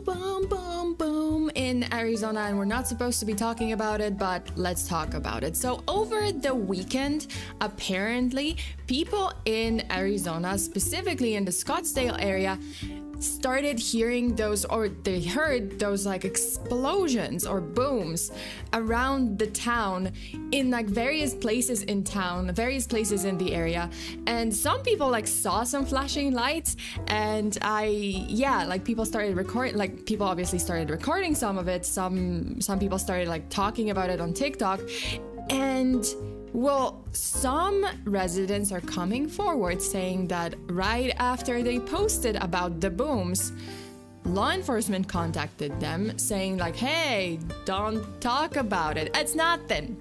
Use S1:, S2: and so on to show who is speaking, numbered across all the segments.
S1: boom, boom, boom in Arizona, and we're not supposed to be talking about it, but let's talk about it. So over the weekend, apparently, people in Arizona, specifically in the Scottsdale area, started hearing those, or they heard those like explosions or booms around the town in like various places in town, various places in the area. And some people like saw some flashing lights, and like people started recording, like people obviously started recording some of it. Some people started like talking about it on TikTok. And well, some residents are coming forward saying that right after they posted about the booms, law enforcement contacted them saying like, hey, don't talk about it. It's nothing.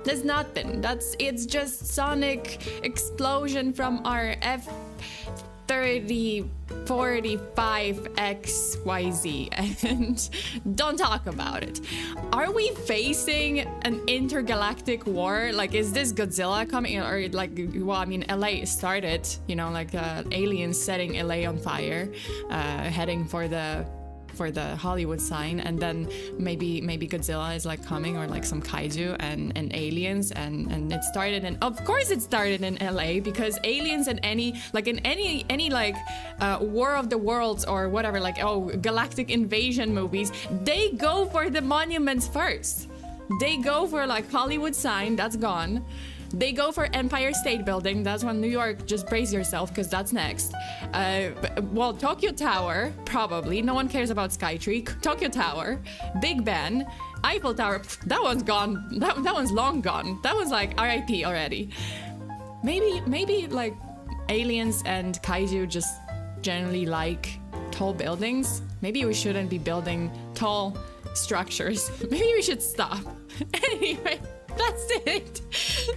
S1: There's nothing. It's just sonic explosion from our F-3045XYZ, and don't talk about it. Are we facing an intergalactic war? Like, is this Godzilla coming? Or like, well, I mean, LA started, you know, like aliens setting LA on fire, heading for the Hollywood sign, and then maybe Godzilla is like coming, or like some kaiju and aliens, and it started in, of course it started in LA, because aliens in any War of the Worlds or whatever, like, oh, galactic invasion movies, they go for the monuments first. They go for like Hollywood sign, that's gone. They go for Empire State Building. That's when New York, just brace yourself, because that's next. Well, Tokyo Tower, probably. No one cares about Skytree. Tokyo Tower, Big Ben, Eiffel Tower. That one's gone. That one's long gone. That one's like RIP already. Maybe like aliens and kaiju just generally like tall buildings. Maybe we shouldn't be building tall structures. Maybe we should stop. Anyway. That's it.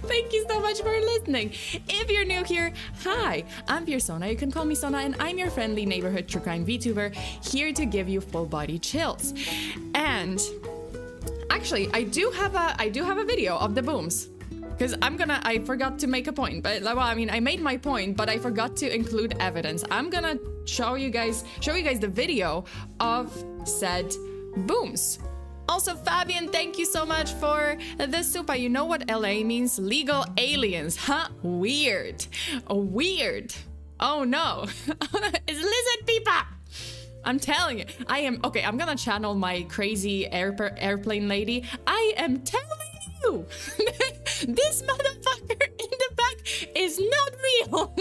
S1: Thank you so much for listening. If you're new here, hi, I'm FEARSONA. You can call me Sona, and I'm your friendly neighborhood true crime VTuber, here to give you full body chills. And actually, I do have a video of the booms, because I forgot to make a point, but well, I mean, I made my point, but I forgot to include evidence. I'm gonna show you guys the video of said booms. Also, Fabian, thank you so much for the super. You know what LA means? Legal aliens, huh? Weird. Weird. Oh no. It's lizard people. I'm telling you. I'm gonna channel my crazy airplane lady. I am telling you, this motherfucker in the back is not real.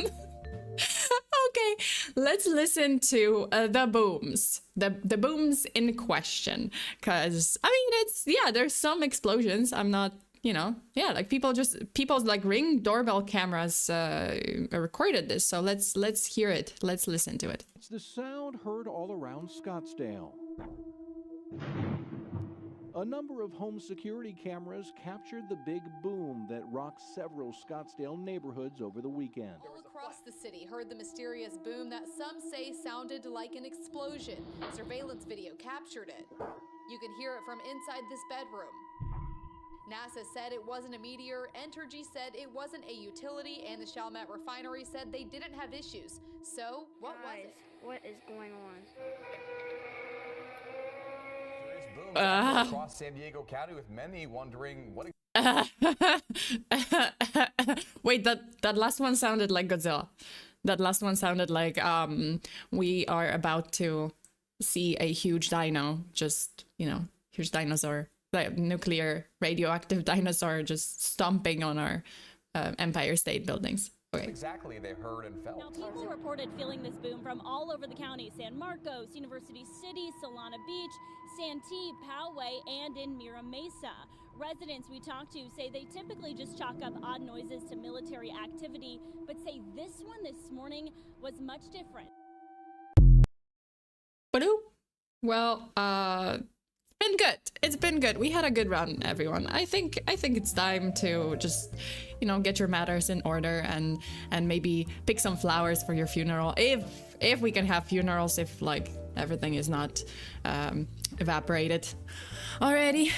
S1: Okay, let's listen to the booms. The booms in question, because I mean, there's some explosions. I'm not, like people's like Ring doorbell cameras recorded this, so let's hear it. Let's listen to it.
S2: It's the sound heard all around Scottsdale. A number of home security cameras captured the big boom that rocked several Scottsdale neighborhoods over the weekend.
S3: All across the city heard the mysterious boom that some say sounded like an explosion. Surveillance video captured it. You can hear it from inside this bedroom. NASA said it wasn't a meteor, Entergy said it wasn't a utility, and the Chalmette refinery said they didn't have issues. So, what was it?
S4: What is going on?
S5: Boom across San Diego County, with many wondering what.
S1: Wait, that last one sounded like Godzilla. That last one sounded like we are about to see a huge dino, just huge dinosaur, like nuclear radioactive dinosaur, just stomping on our Empire State buildings. Okay.
S5: Exactly they heard and felt.
S6: Now, people reported feeling this boom from all over the county: San Marcos, University City, Solana Beach, Santee, Poway, and in Mira Mesa. Residents we talked to say they typically just chalk up odd noises to military activity, but say this one this morning was much different.
S1: Well, been good. It's been good. We had a good run, everyone. I think it's time to just, get your matters in order and maybe pick some flowers for your funeral. If we can have funerals, if like everything is not evaporated. Alrighty.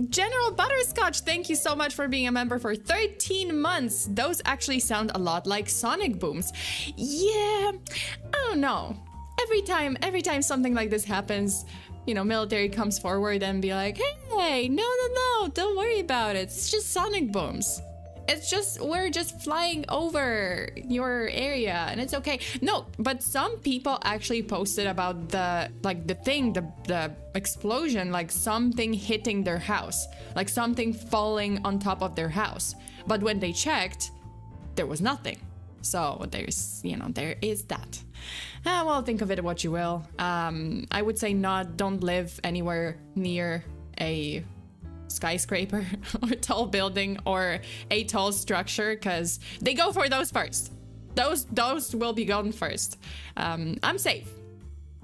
S1: General Butterscotch, thank you so much for being a member for 13 months. Those actually sound a lot like sonic booms. Yeah, I don't know. every time something like this happens, you know, military comes forward and be like, hey, no, don't worry about it. It's just sonic booms. It's just, we're just flying over your area and it's okay. No, but some people actually posted about the explosion, like something hitting their house, like something falling on top of their house. But when they checked, there was nothing. So there's, you know, there is that. Well, think of it what you will. I would say don't live anywhere near a skyscraper or tall building or a tall structure, because they go for those first. Those will be gone first. I'm safe.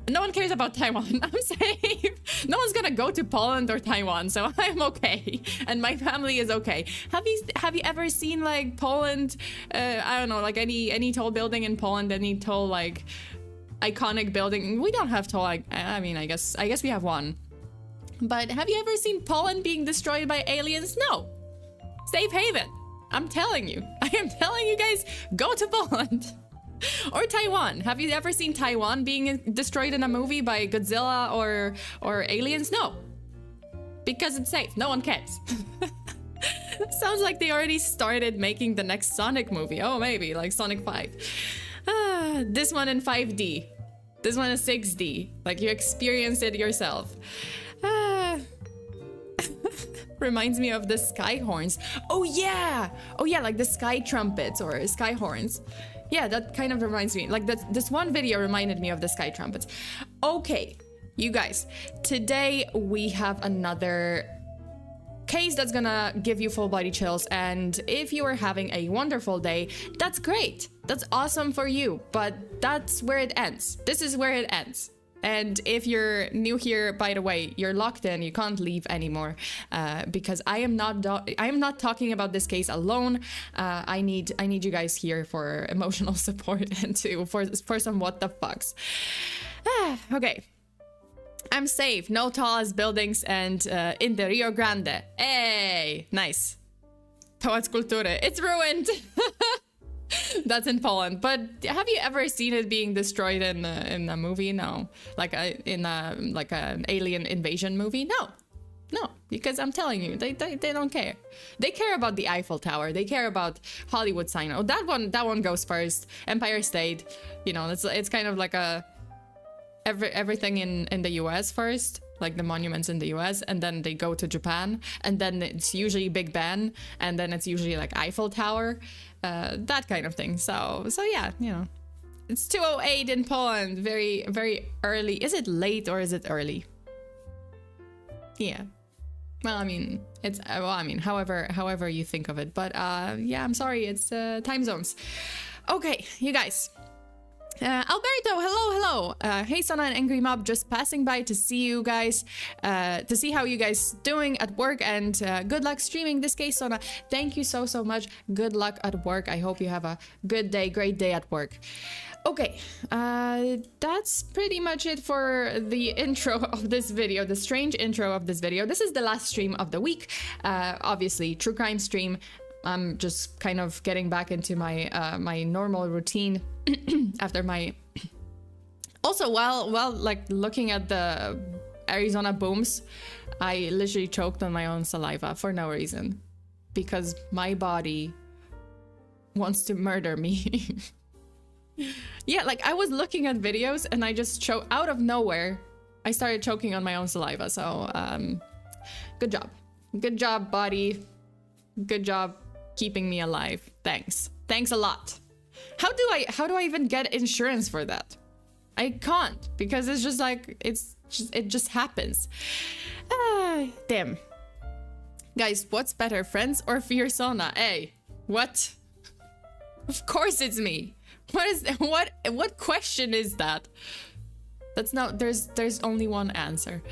S1: No one cares about Taiwan. I'm safe. No one's gonna go to Poland or Taiwan, so I'm okay, and my family is okay. Have you ever seen like Poland? I don't know, like any tall building in Poland, any tall like iconic building. We don't have tall. Like, I mean, I guess we have one. But have you ever seen Poland being destroyed by aliens? No. Safe haven. I'm telling you. I am telling you guys, go to Poland. Or Taiwan. Have you ever seen Taiwan being destroyed in a movie by Godzilla or aliens? No. Because it's safe. No one cares. Sounds like they already started making the next Sonic movie. Oh, maybe, like Sonic 5. This one in 5D. This one is 6D. Like, you experienced it yourself. Reminds me of the sky horns. Oh yeah, like the sky trumpets or sky horns. Yeah, that kind of reminds me. Like this one video reminded me of the sky trumpets. Okay, you guys, today we have another case that's gonna give you full body chills, and if you are having a wonderful day, that's great. That's awesome for you, but that's where it ends. This is where it ends. And if you're new here, by the way, you're locked in. You can't leave anymore, because I am not talking about this case alone. I need you guys here for emotional support and for some what the fucks. Okay, I'm safe. No tallest buildings and in the Rio Grande. Hey, nice. Pałac Kultury. It's ruined. That's in Poland, but have you ever seen it being destroyed in a movie? No, like in an alien invasion movie? No, because I'm telling you, they don't care. They care about the Eiffel Tower. They care about Hollywood sign. Oh, that one goes first. Empire State, you know, it's kind of like everything in the US first, like the monuments in the US, and then they go to Japan, and then it's usually Big Ben, and then it's usually like Eiffel Tower, that kind of thing. So yeah, you know, it's 2:08 in Poland, very, very early. Is it late or is it early? Yeah. Well, I mean, it's however you think of it, but yeah, I'm sorry, it's time zones. Okay, you guys. Alberto, hello. Hey, Sona and Angry Mob, just passing by to see you guys, to see how you guys doing at work, and good luck streaming this case, Sona. Thank you so much. Good luck at work. I hope you have a good day, great day at work. Okay, that's pretty much it for the intro of this video, the strange intro of this video. This is the last stream of the week, obviously, true crime stream. I'm just kind of getting back into my my normal routine after my... Also, while like looking at the Arizona booms, I literally choked on my own saliva for no reason, because my body wants to murder me. Yeah, like I was looking at videos and I just choked out of nowhere. I started choking on my own saliva. So good job, body. Good job keeping me alive. Thanks a lot. How do I even get insurance for that? I can't, because it's just like it just happens. Damn. Guys, what's better, Friends or FEARSONA? Hey, what? Of course it's me. What question is that? That's not, there's only one answer.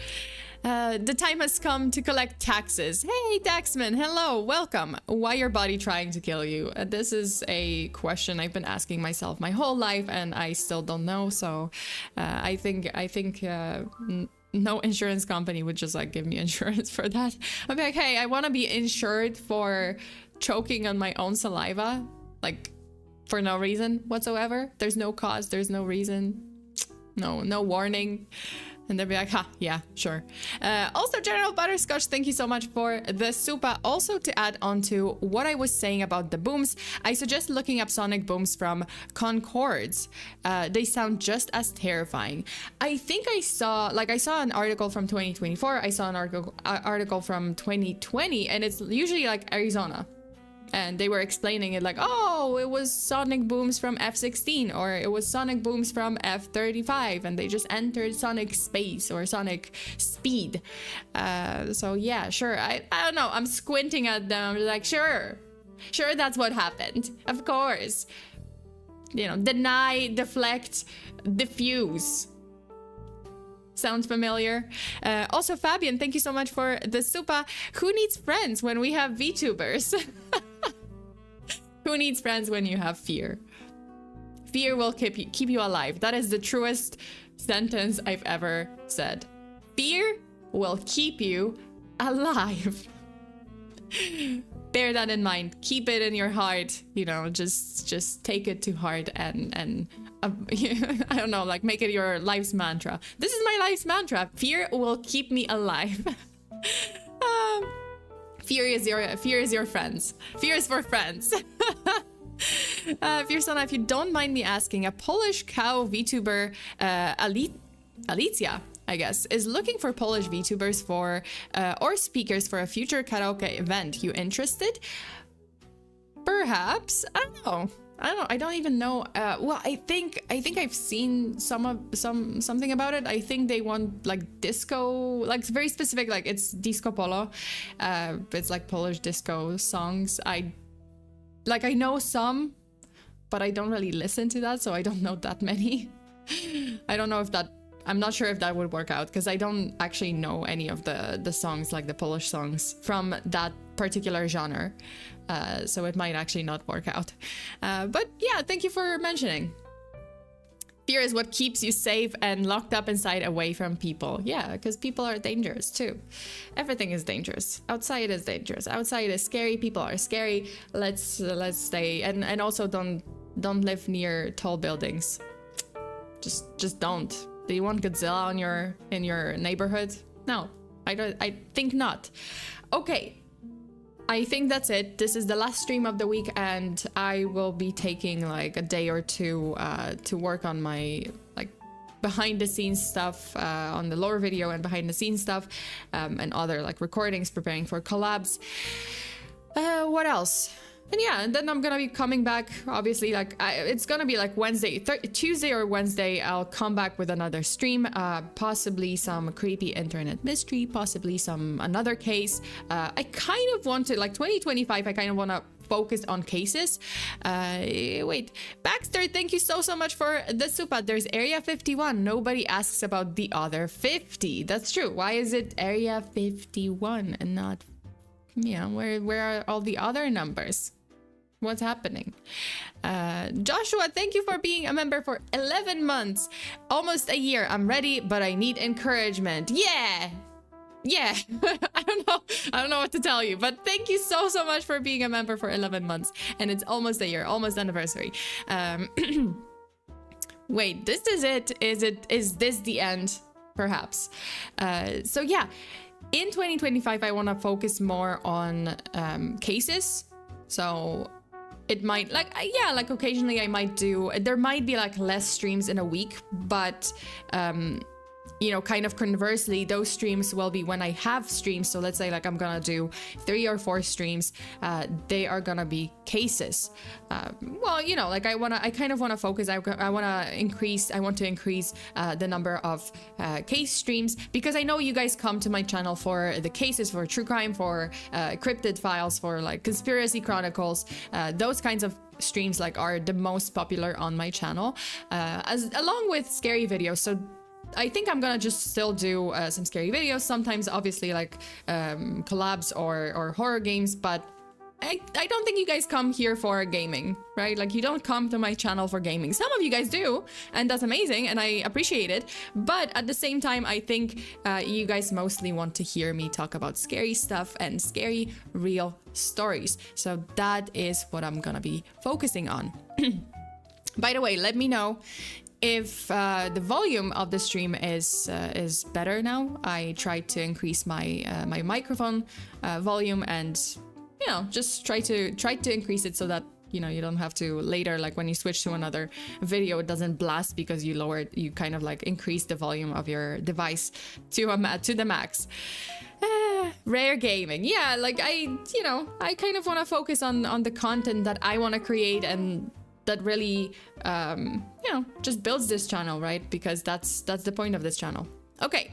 S1: The time has come to collect taxes. Hey, Taxman, hello, welcome. Why your body trying to kill you? This is a question I've been asking myself my whole life, and I still don't know. So, I think no insurance company would just like give me insurance for that. I'm like, hey, I want to be insured for choking on my own saliva, like for no reason whatsoever. There's no cause. There's no reason. No warning. And they'll be like, ha, yeah, sure. Also, General Butterscotch, thank you so much for the super. Also, to add on to what I was saying about the booms, I suggest looking up sonic booms from Concords. They sound just as terrifying. I think I saw an article from 2024. I saw an article from 2020, and it's usually like Arizona. And they were explaining it like, oh, it was sonic booms from F-16, or it was sonic booms from F-35, and they just entered sonic space or sonic speed. So yeah, sure. I don't know. I'm squinting at them. I'm like, sure, that's what happened. Of course. You know, deny, deflect, diffuse. Sounds familiar. Also, Fabian, thank you so much for the super. Who needs friends when we have VTubers? Who needs friends when you have fear? Fear will keep you alive. That is the truest sentence I've ever said. Fear will keep you alive. Bear that in mind. Keep it in your heart. You know, just take it to heart and I don't know, like make it your life's mantra. This is my life's mantra. Fear will keep me alive. Fear is your friends. Fear is for friends. FEARSONA, if you don't mind me asking, a Polish cow VTuber, Alicja, I guess, is looking for Polish VTubers for or speakers for a future karaoke event. You interested? Perhaps. I don't know. I don't even know. Well, I think I've seen something about it. I think they want like disco, like very specific, like it's disco polo. It's like Polish disco songs. I know some, but I don't really listen to that, so I don't know that many. I don't know if that. I'm not sure if that would work out because I don't actually know any of the songs, like the Polish songs from that particular genre. So it might actually not work out. But yeah, thank you for mentioning. Fear is what keeps you safe and locked up inside away from people. Yeah, because people are dangerous too. Everything is dangerous. Outside is dangerous. Outside is scary. People are scary. Let's stay and also don't live near tall buildings. Just don't. Do you want Godzilla in your neighborhood? No, I think not. Okay. I think that's it. This is the last stream of the week, and I will be taking like a day or two to work on my like behind the scenes stuff, on the lore video and behind the scenes stuff, and other like recordings, preparing for collabs. What else? And yeah, and then I'm gonna be coming back, obviously, like, it's gonna be like Tuesday or Wednesday, I'll come back with another stream, possibly some creepy internet mystery, possibly another case. I kind of want to, like, 2025, I kind of want to focus on cases. Wait, Baxter, thank you so much for the super. There's Area 51. Nobody asks about the other 50. That's true. Why is it Area 51 and not, you know, where are all the other numbers? What's happening? Joshua, thank you for being a member for 11 months. Almost a year. I'm ready, but I need encouragement. Yeah. I don't know what to tell you, but thank you so much for being a member for 11 months. And it's almost a year, almost anniversary. Wait, this is it. Is this the end? Perhaps. So yeah, in 2025, I want to focus more on cases. So it might, like, yeah, like occasionally I might there might be like less streams in a week, but you know, kind of conversely, those streams will be when I have streams. So let's say like I'm gonna do 3 or 4 streams, they are gonna be cases. Well, you know, like I kind of want to focus. I want to increase the number of case streams, because I know you guys come to my channel for the cases, for true crime, for cryptid files, for like conspiracy chronicles. Those kinds of streams like are the most popular on my channel, along with scary videos. So I think I'm gonna just still do some scary videos, sometimes obviously like collabs or horror games, but I don't think you guys come here for gaming, right? Like, you don't come to my channel for gaming. Some of you guys do, and that's amazing, and I appreciate it. But at the same time, I think you guys mostly want to hear me talk about scary stuff and scary real stories. So that is what I'm gonna be focusing on. By the way, let me know If the volume of the stream is better now, I tried to increase my my microphone volume, and just try to increase it so that you don't have to later, like when you switch to another video, it doesn't blast because you kind of like increase the volume of your device to the max. Rare gaming, yeah, like I kind of want to focus on the content that I want to create and that really just builds this channel, right? Because that's the point of this channel. Okay,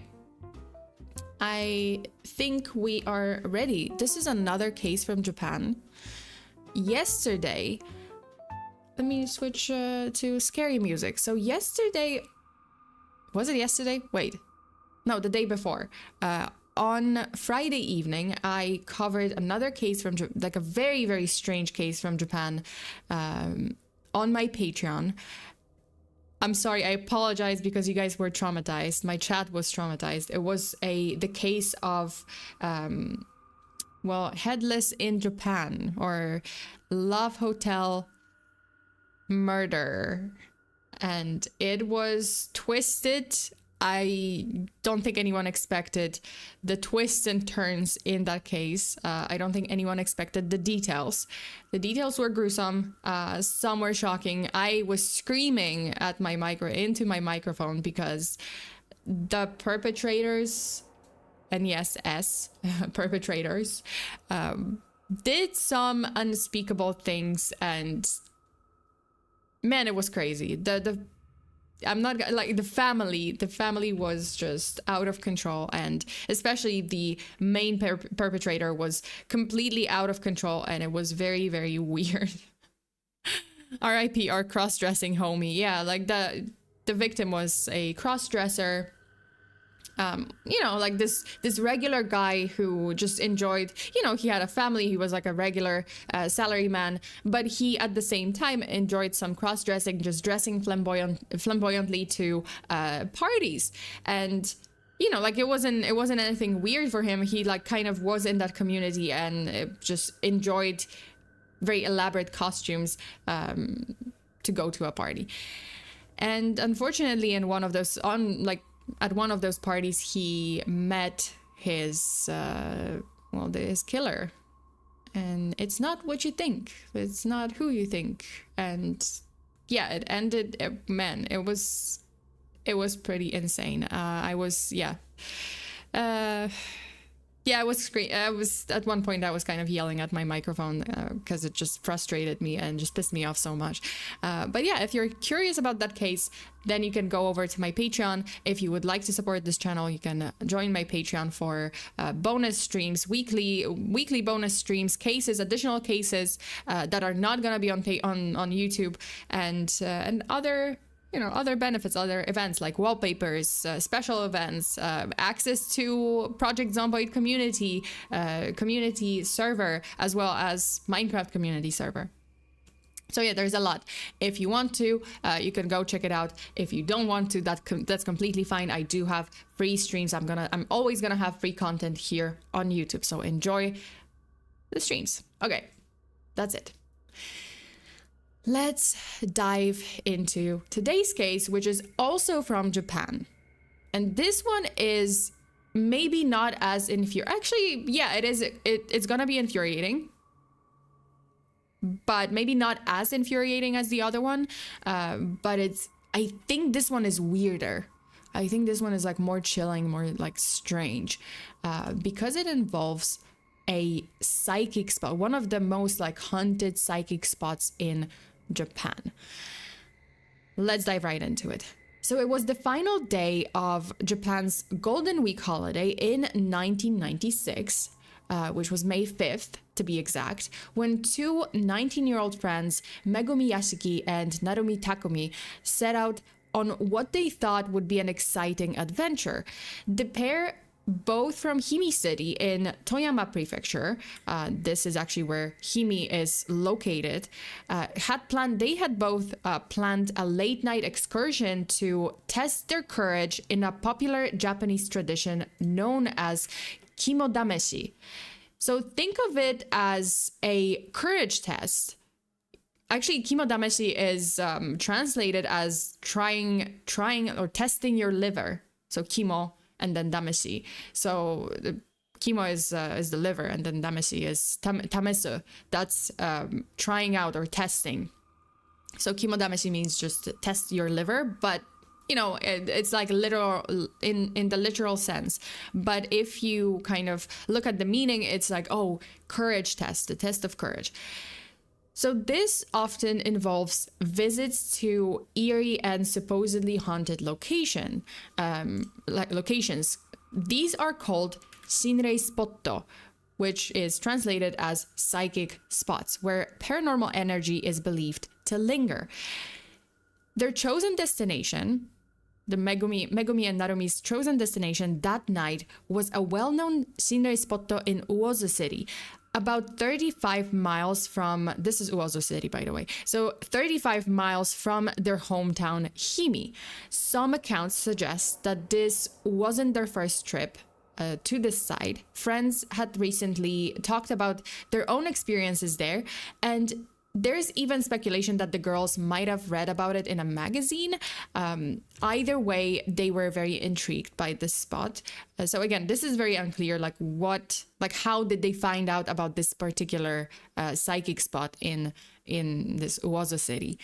S1: I think we are ready. This is another case from Japan. Yesterday, let me switch to scary music. So yesterday, was it yesterday? Wait, no, the day before. On Friday evening, I covered another case from like a very, very strange case from Japan on my Patreon. I'm sorry, I apologize because you guys were traumatized. My chat was traumatized. It was the case of Headless in Japan, or Love Hotel Murder, and it was twisted. I don't think anyone expected the twists and turns in that case. I don't think anyone expected the details. The details were gruesome. Some were shocking. I was screaming at into my microphone because the perpetrators, and yes, perpetrators, did some unspeakable things, and man, it was crazy. I'm not like the family was just out of control, and especially the main perpetrator was completely out of control, and it was very, very weird. RIP our cross-dressing homie. Yeah, like the victim was a cross-dresser. Like this regular guy who just enjoyed, he had a family, he was like a regular salaryman, but he at the same time enjoyed some cross-dressing, just dressing flamboyantly to parties. And like it wasn't anything weird for him. He like kind of was in that community and just enjoyed very elaborate costumes to go to a party. And unfortunately, in one of those at one of those parties, he met his killer, and it's not what you think. It's not who you think. And yeah, it ended. It was pretty insane. I was at one point I was kind of yelling at my microphone because it just frustrated me and just pissed me off so much. But yeah, if you're curious about that case, then you can go over to my Patreon. If you would like to support this channel, you can join my Patreon for bonus streams, weekly bonus streams, additional cases that are not gonna be on YouTube, and other other benefits, other events like wallpapers, special events, access to Project Zomboid community server, as well as Minecraft community server. So yeah, there's a lot. If you want to, you can go check it out. If you don't want to, that's completely fine. I do have free streams. I'm always gonna have free content here on YouTube. So enjoy the streams. Okay, that's it. Let's dive into today's case, which is also from Japan. And this one is maybe not as actually, yeah, it is. It's gonna be infuriating, but maybe not as infuriating as the other one. But I think this one is weirder. I think this one is like more chilling, more like strange, because it involves a psychic spot, one of the most like haunted psychic spots in Japan. Let's dive right into it. So it was the final day of Japan's Golden Week holiday in 1996, which was May 5th to be exact, when two 19-year-old friends, Megumi Yashiki and Narumi Takumi, set out on what they thought would be an exciting adventure. The pair, both from Himi City in Toyama Prefecture, this is actually where Himi is located, they had both planned a late-night excursion to test their courage in a popular Japanese tradition known as Kimodameshi. So think of it as a courage test, actually, Kimodameshi is translated as trying or testing your liver. So kimo and then dameshi. So the kimo is the liver, and then dameshi is tamesu. That's trying out or testing. So kimodameshi means just to test your liver, but you know, it's like literal in the literal sense. But if you kind of look at the meaning, it's like, oh, courage test, the test of courage. So this often involves visits to eerie and supposedly haunted locations. These are called Shinrei Supotto, which is translated as psychic spots, where paranormal energy is believed to linger. Their chosen destination, the Megumi and Narumi's chosen destination that night, was a well-known Shinrei Supotto in Uozu City, about 35 miles from, this is Uozu City, by the way, so 35 miles from their hometown, Himi. Some accounts suggest that this wasn't their first trip to this site. Friends had recently talked about their own experiences there, and there's even speculation that the girls might have read about it in a magazine. Either way, they were very intrigued by this spot. So again, this is very unclear, how did they find out about this particular psychic spot in this Uozu city?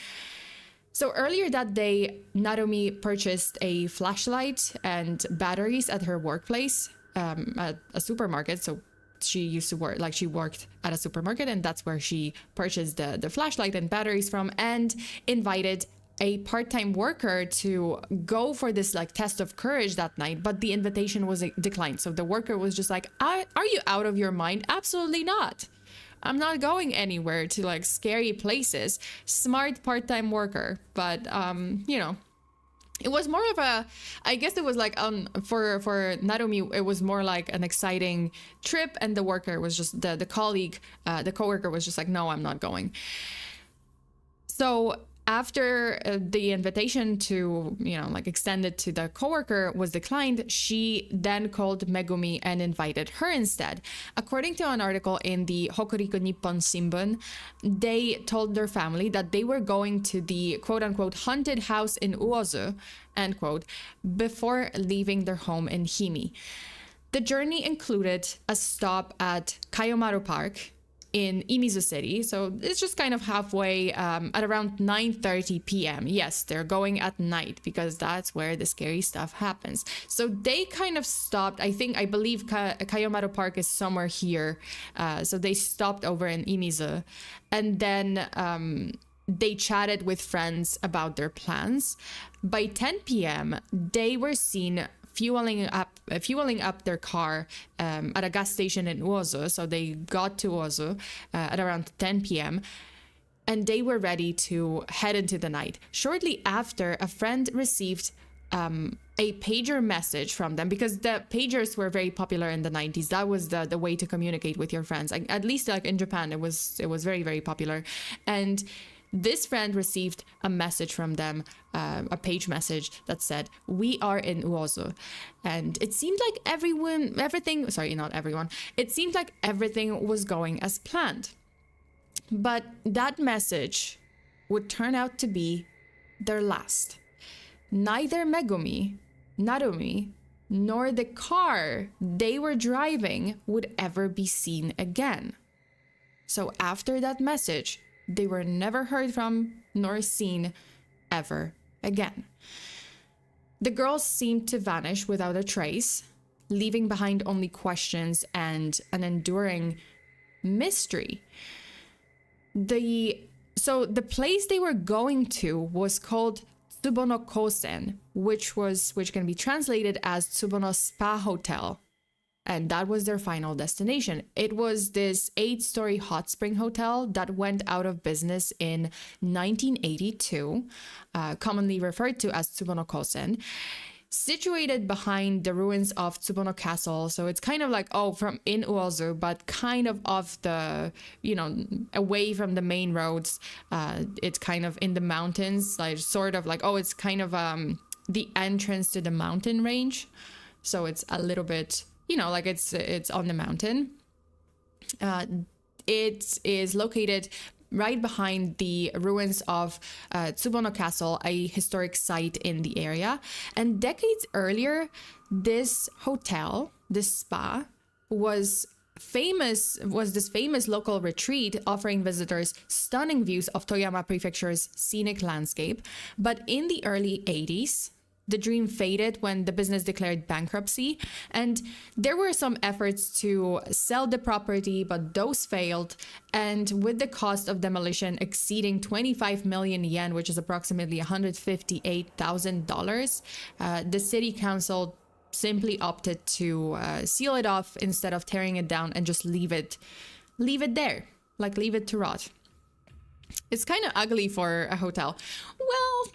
S1: So earlier that day, Narumi purchased a flashlight and batteries at her workplace at a supermarket. So she used to work, she worked at a supermarket, and that's where she purchased the flashlight and batteries from, and invited a part-time worker to go for this test of courage that night, but the invitation was declined. So the worker was just like, are you out of your mind? Absolutely not. I'm not going anywhere to scary places. Smart part-time worker. But you know, it was more of a, I guess it was for Narumi, it was more like an exciting trip, and the worker was just, the coworker was just like, no, I'm not going. So after the invitation to, extended to the coworker was declined, she then called Megumi and invited her instead. According to an article in the Hokuriku Nippon Shimbun, they told their family that they were going to the quote-unquote haunted house in Uozu, end quote, before leaving their home in Himi. The journey included a stop at Kayomaru Park in Imizu City, so it's just kind of halfway at around 9:30 p.m. Yes, they're going at night because that's where the scary stuff happens. So they kind of stopped, I believe Kayomaru Park is somewhere here, so they stopped over in Imizu, and then they chatted with friends about their plans. By 10 p.m., they were seen fueling up their car at a gas station in Uozu. So they got to Uozu at around 10 p.m. and they were ready to head into the night. Shortly after, a friend received a pager message from them, because the pagers were very popular in the 90s. That was the way to communicate with your friends. At least in Japan, it was very, very popular. And this friend received a message from them, a page message that said, "We are in Uozu." And it seemed like it seemed like everything was going as planned. But that message would turn out to be their last. Neither Megumi, Narumi, nor the car they were driving would ever be seen again. So after that message, they were never heard from nor seen ever again. The girls seemed to vanish without a trace, leaving behind only questions and an enduring mystery. So the place they were going to was called Tsubono Kosen, which can be translated as Tsubono Spa Hotel. And that was their final destination. It was this 8-story hot spring hotel that went out of business in 1982, commonly referred to as Tsubono Kosen, situated behind the ruins of Tsubono Castle. So it's kind of from in Uozu, but kind of off the, away from the main roads. It's kind of in the mountains, it's kind of the entrance to the mountain range. So it's a little bit, it's on the mountain. It is located right behind the ruins of Tsubono Castle, a historic site in the area. And decades earlier, this hotel, this spa, was this famous local retreat offering visitors stunning views of Toyama Prefecture's scenic landscape. But in the early 80s, the dream faded when the business declared bankruptcy, and there were some efforts to sell the property, but those failed. And with the cost of demolition exceeding 25 million yen, which is approximately $158,000, the city council simply opted to seal it off instead of tearing it down and just leave it there, like leave it to rot. It's kind of ugly for a hotel. Well,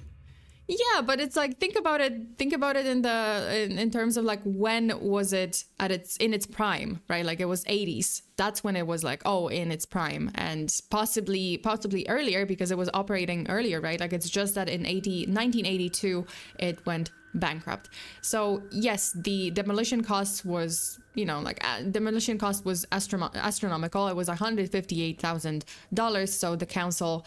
S1: yeah, but it's like, think about it in terms of like, when was it in its prime, right? Like it was 80s. That's when it was like, oh, in its prime, and possibly earlier because it was operating earlier, right? Like it's just that in 1982 it went bankrupt. So yes, the demolition cost was, astronomical. It was $158,000. So the council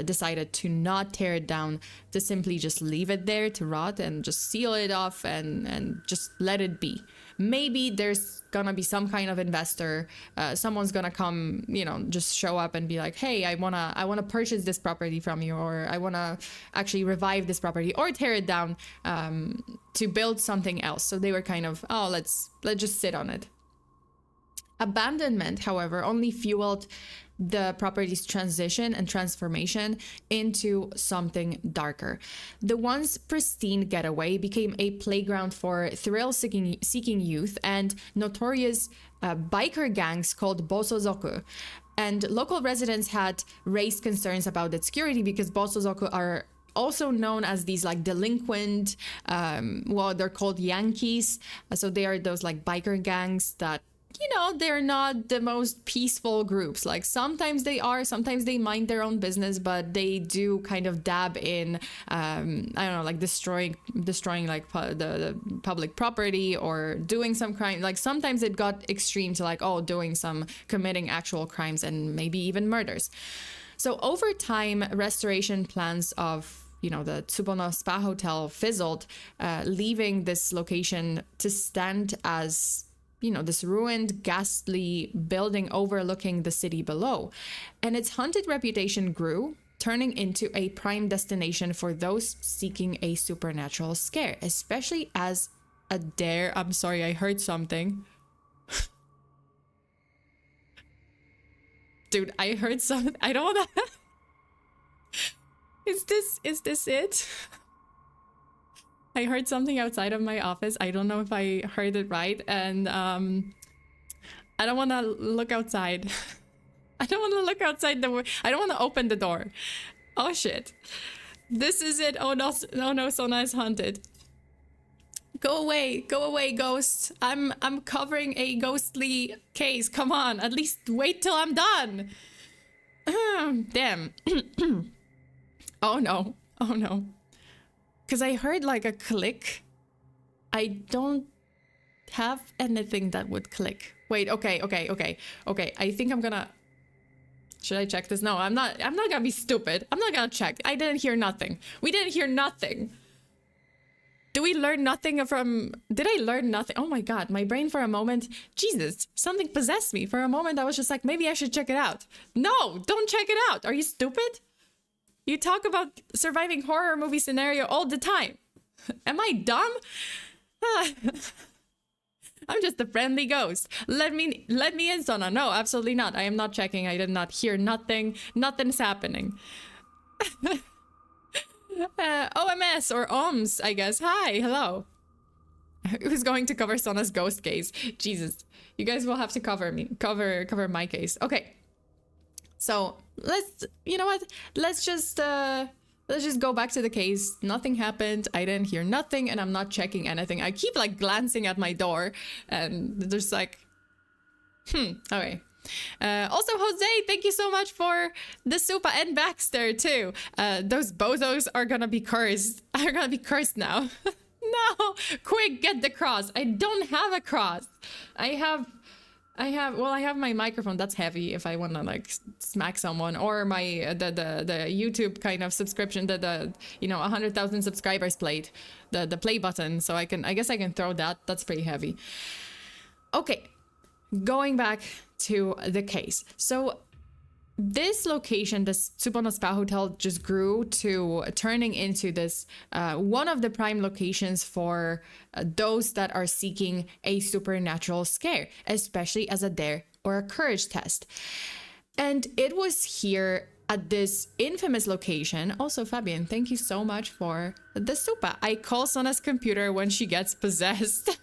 S1: decided to not tear it down, to simply just leave it there to rot and just seal it off and just let it be. Maybe there's gonna be some kind of investor, someone's gonna come, just show up and be like, hey, I wanna purchase this property from you, or I wanna actually revive this property or tear it down to build something else. So they were kind of, oh, let's just sit on it. Abandonment, however, only fueled the property's transition and transformation into something darker. The once pristine getaway became a playground for thrill-seeking youth and notorious biker gangs called bosozoku. And local residents had raised concerns about its security because bosozoku are also known as these like delinquent, they're called Yankees. So they are those like biker gangs that, they're not the most peaceful groups. Like sometimes they are, sometimes they mind their own business, but they do kind of dab in, like destroying like the public property or doing some crime. Like sometimes it got extreme to like, committing actual crimes and maybe even murders. So over time, restoration plans of the Tsubono Spa Hotel fizzled, leaving this location to stand as this ruined, ghastly building overlooking the city below. And its haunted reputation grew, turning into a prime destination for those seeking a supernatural scare, especially as I'm sorry, I heard something. Dude, I heard something. I don't want to... Is this it? I heard something outside of my office. I don't know if I heard it right. And I don't want to look outside. I don't want to look outside the... I don't want to open the door. Oh, shit. This is it. Oh, no, Sona is haunted. Go away, ghost. I'm covering a ghostly case. Come on, at least wait till I'm done. Damn. Oh, no. Because I heard like a click. I don't have anything that would click. Wait, okay. I think I'm gonna... Should I check this? No, I'm not gonna be stupid. I'm not gonna check. I didn't hear nothing. We didn't hear nothing. Do we learn nothing from... Did I learn nothing? Oh my god, my brain for a moment... Jesus, something possessed me. For a moment, I was just like, maybe I should check it out. No, don't check it out. Are you stupid? You talk about surviving horror movie scenario all the time. Am I dumb? I'm just a friendly ghost. Let me in, Sona. No, absolutely not. I am not checking. I did not hear nothing. Nothing's happening. OMS or OMS, I guess. Hi, hello. Who's going to cover Sona's ghost case? Jesus, you guys will have to cover my case. Okay. So let's just go back to the case. Nothing happened. I didn't hear nothing, and I'm not checking anything. I keep like glancing at my door, and there's like, okay. Also, Jose, thank you so much for the super, and Baxter too. Those bozos are gonna be cursed. Are gonna be cursed now. No, quick, get the cross. I don't have a cross. I I have my microphone that's heavy if I want to like smack someone, or my the YouTube kind of subscription, the 100,000 subscribers plate, the play button, so I guess I can throw that. That's pretty heavy. Okay, going back to the case. So this location, this Tsubono Spa Hotel, just grew to turning into this one of the prime locations for those that are seeking a supernatural scare, especially as a dare or a courage test. And it was here at this infamous location. Also, Fabian, thank you so much for the supa. I call Sona's computer when she gets possessed.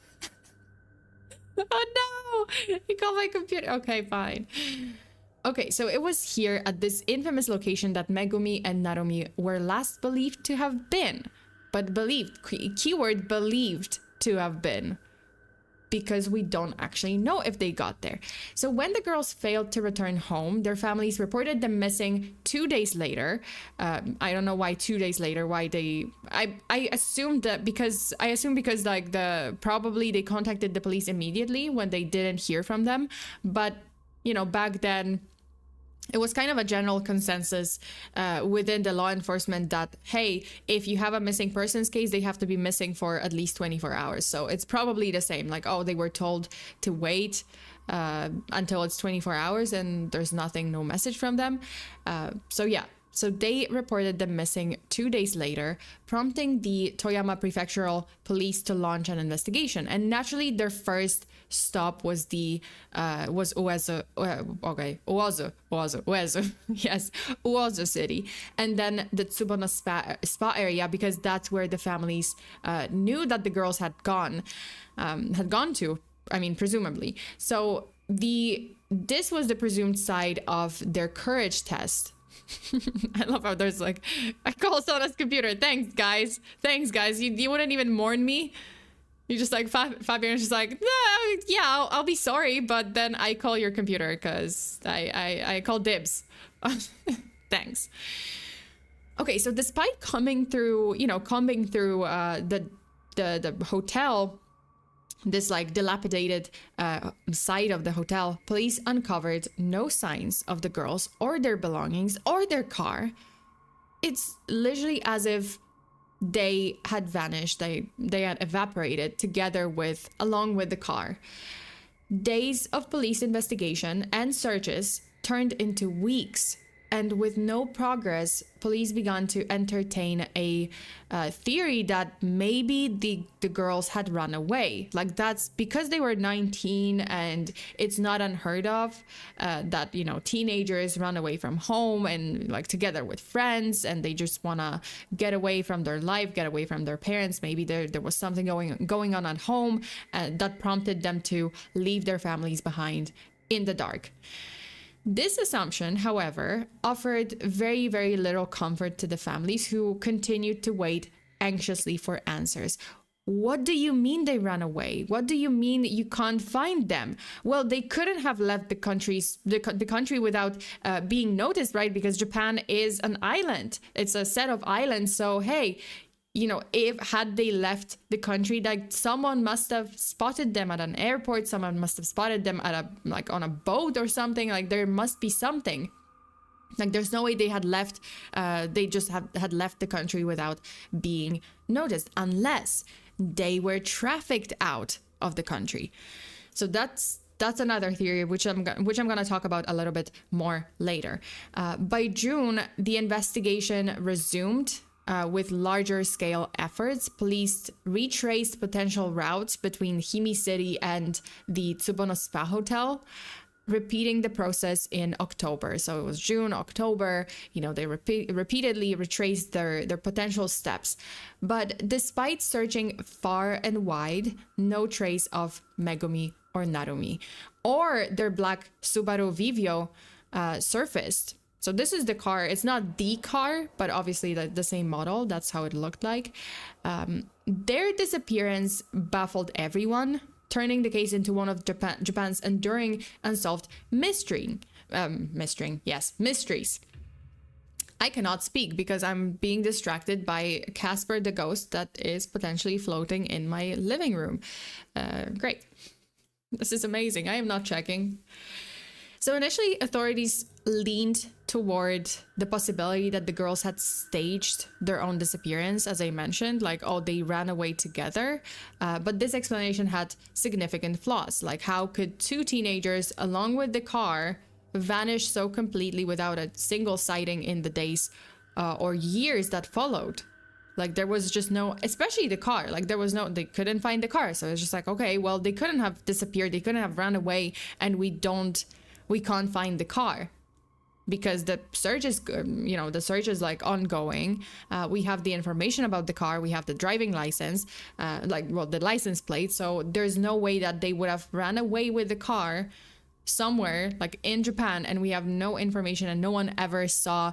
S1: Oh no! You call my computer. Okay, fine. Okay, so it was here at this infamous location that Megumi and Narumi were last believed to have been. But believed, keyword believed to have been. Because we don't actually know if they got there. So when the girls failed to return home, their families reported them missing 2 days later. I don't know why 2 days later, why they... I assumed that because like probably they contacted the police immediately when they didn't hear from them. But, back then, it was kind of a general consensus within the law enforcement that, hey, if you have a missing persons case, they have to be missing for at least 24 hours. So it's probably the same. Like, oh, they were told to wait until it's 24 hours and there's no message from them. So they reported them missing 2 days later, prompting the Toyama Prefectural Police to launch an investigation. And naturally, their first stop was Uozu, yes, Uozu City, and then the Tsubono Spa area, because that's where the families knew that the girls had gone to. I mean, presumably. So this was the presumed site of their courage test. I love how there's like, I call Sona's computer. Thanks, guys. You wouldn't even mourn me. You just like, Fabian's just like, yeah, I'll be sorry, but then I call your computer because I call dibs. Thanks. Okay, so despite combing through the hotel, this like dilapidated side of the hotel, police uncovered no signs of the girls or their belongings or their car. It's literally as if they had vanished, they had evaporated along with the car. Days of police investigation and searches turned into weeks, and with no progress, police began to entertain a theory that maybe the girls had run away. Like, that's because they were 19 and it's not unheard of that, teenagers run away from home and like together with friends, and they just want to get away from their life, get away from their parents. Maybe there was something going on at home that prompted them to leave their families behind in the dark. This assumption, however, offered very, very little comfort to the families, who continued to wait anxiously for answers. What do you mean they ran away? What do you mean you can't find them? Well, they couldn't have left the country without being noticed, right? Because Japan is an island. It's a set of islands. So, hey, had they left the country, like someone must have spotted them at an airport, someone must have spotted them at on a boat or something. Like, there must be something. Like, there's no way they had left, they just had left the country without being noticed, unless they were trafficked out of the country. So that's another theory, which I'm going to talk about a little bit more later. By June, the investigation resumed. With larger scale efforts, police retraced potential routes between Himi City and the Tsubono Spa Hotel, repeating the process in October. So it was June, October, they repeatedly retraced their potential steps. But despite searching far and wide, no trace of Megumi or Narumi or their black Subaru Vivio surfaced. So this is the car. It's not the car, but obviously the same model. That's how it looked like. Their disappearance baffled everyone, turning the case into one of Japan's enduring unsolved mysteries. I cannot speak because I'm being distracted by Casper the ghost that is potentially floating in my living room. Great. This is amazing. I am not checking. So initially, authorities leaned toward the possibility that the girls had staged their own disappearance, as I mentioned, like, oh, they ran away together. But this explanation had significant flaws. Like, how could two teenagers, along with the car, vanish so completely without a single sighting in the days or years that followed? Like, there was just no, especially the car, like, there was no, they couldn't find the car. So it's just like, okay, well, they couldn't have disappeared. They couldn't have run away, and we can't find the car because the search is, the search is like ongoing. We have the information about the car. We have the driving license, the license plate. So there's no way that they would have ran away with the car somewhere like in Japan, and we have no information, and no one ever saw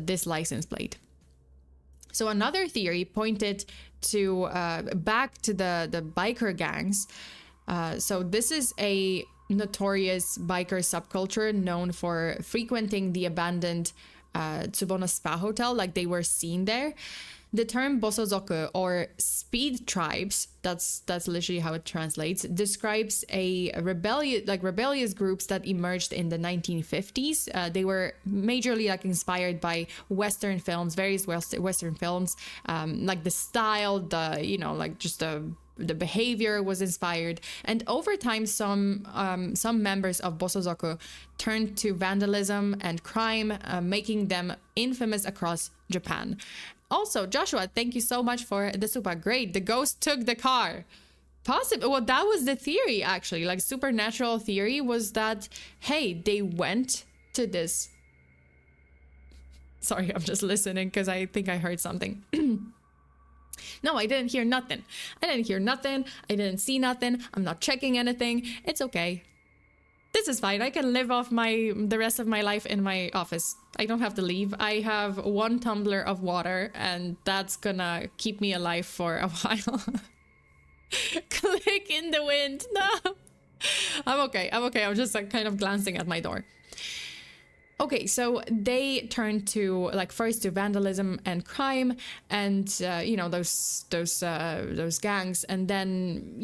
S1: this license plate. So another theory pointed to back to the biker gangs. So this is a notorious biker subculture known for frequenting the abandoned Tsubono Spa Hotel, like they were seen there. The term bosozoku, or speed tribes, that's literally how it translates, describes a rebellious groups that emerged in the 1950s. They were majorly like inspired by Western films, various Western films, like the style, the behavior was inspired, and over time some members of bosozoku turned to vandalism and crime, making them infamous across Japan. Also, Joshua, thank you so much for the super. Great, the ghost took the car. Possible. Well, that was the theory, actually. Like, supernatural theory was that, hey, they went to this. Sorry, I'm just listening because I think I heard something. No, I didn't hear nothing. I didn't see nothing. I'm not checking anything. It's okay. This is fine. I can live off the rest of my life in my office. I don't have to leave. I have 1 tumbler of water, and that's gonna keep me alive for a while. Click in the wind. No. I'm okay. I'm just like kind of glancing at my door. Okay, so they turned to first to vandalism and crime, and those gangs, and then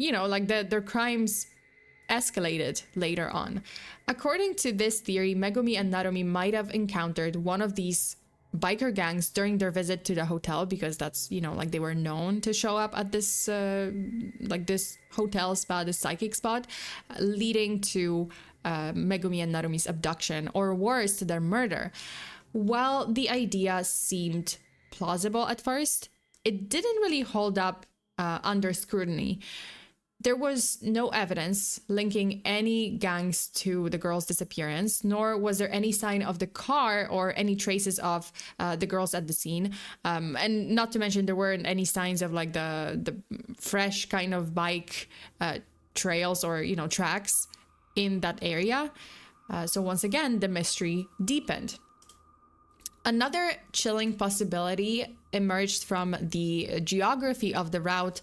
S1: their crimes escalated later on. According to this theory, Megumi and Narumi might have encountered one of these biker gangs during their visit to the hotel, because that's they were known to show up at this this hotel spa, this psychic spot, leading to Megumi and Narumi's abduction, or worse, to their murder. While the idea seemed plausible at first, it didn't really hold up under scrutiny. There was no evidence linking any gangs to the girls' disappearance, nor was there any sign of the car or any traces of the girls at the scene. And not to mention, there weren't any signs of the fresh kind of bike trails or tracks in that area. So once again, the mystery deepened. Another chilling possibility emerged from the geography of the route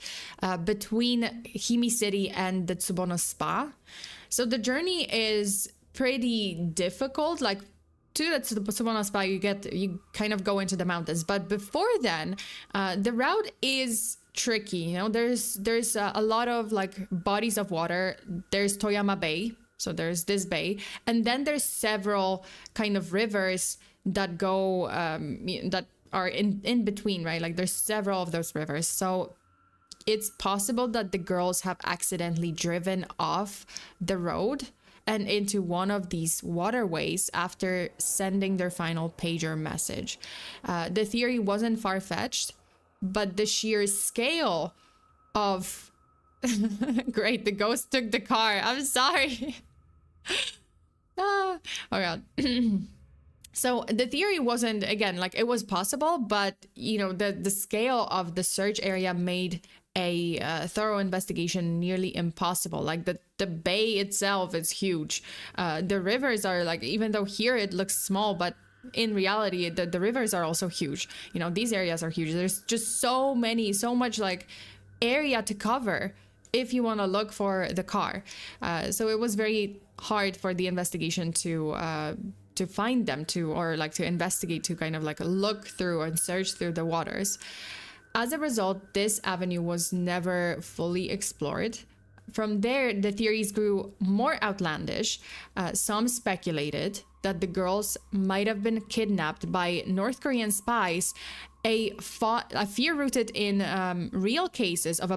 S1: between Himi City and the Tsubono Spa. So the journey is pretty difficult. Like, to the Tsubono Spa, you kind of go into the mountains. But before then, the route is tricky. There's a lot of bodies of water. There's Toyama Bay. So there's this bay, and then there's several kind of rivers that go that are in between, right? There's several of those rivers. So it's possible that the girls have accidentally driven off the road and into one of these waterways after sending their final pager message. The theory wasn't far-fetched, but the sheer scale of great, the ghost took the car. I'm sorry. Oh god. So the theory wasn't, again, it was possible, but the scale of the search area made a thorough investigation nearly impossible. The bay itself is huge. The rivers are even though here it looks small, but in reality the rivers are also huge. These areas are huge. There's just so much area to cover if you want to look for the car. So it was very hard for the investigation to find them, to investigate, to kind of look through and search through the waters. As a result, this avenue was never fully explored. from there, the theories grew more outlandish. Some speculated that the girls might have been kidnapped by North Korean spies, a fear rooted in real cases of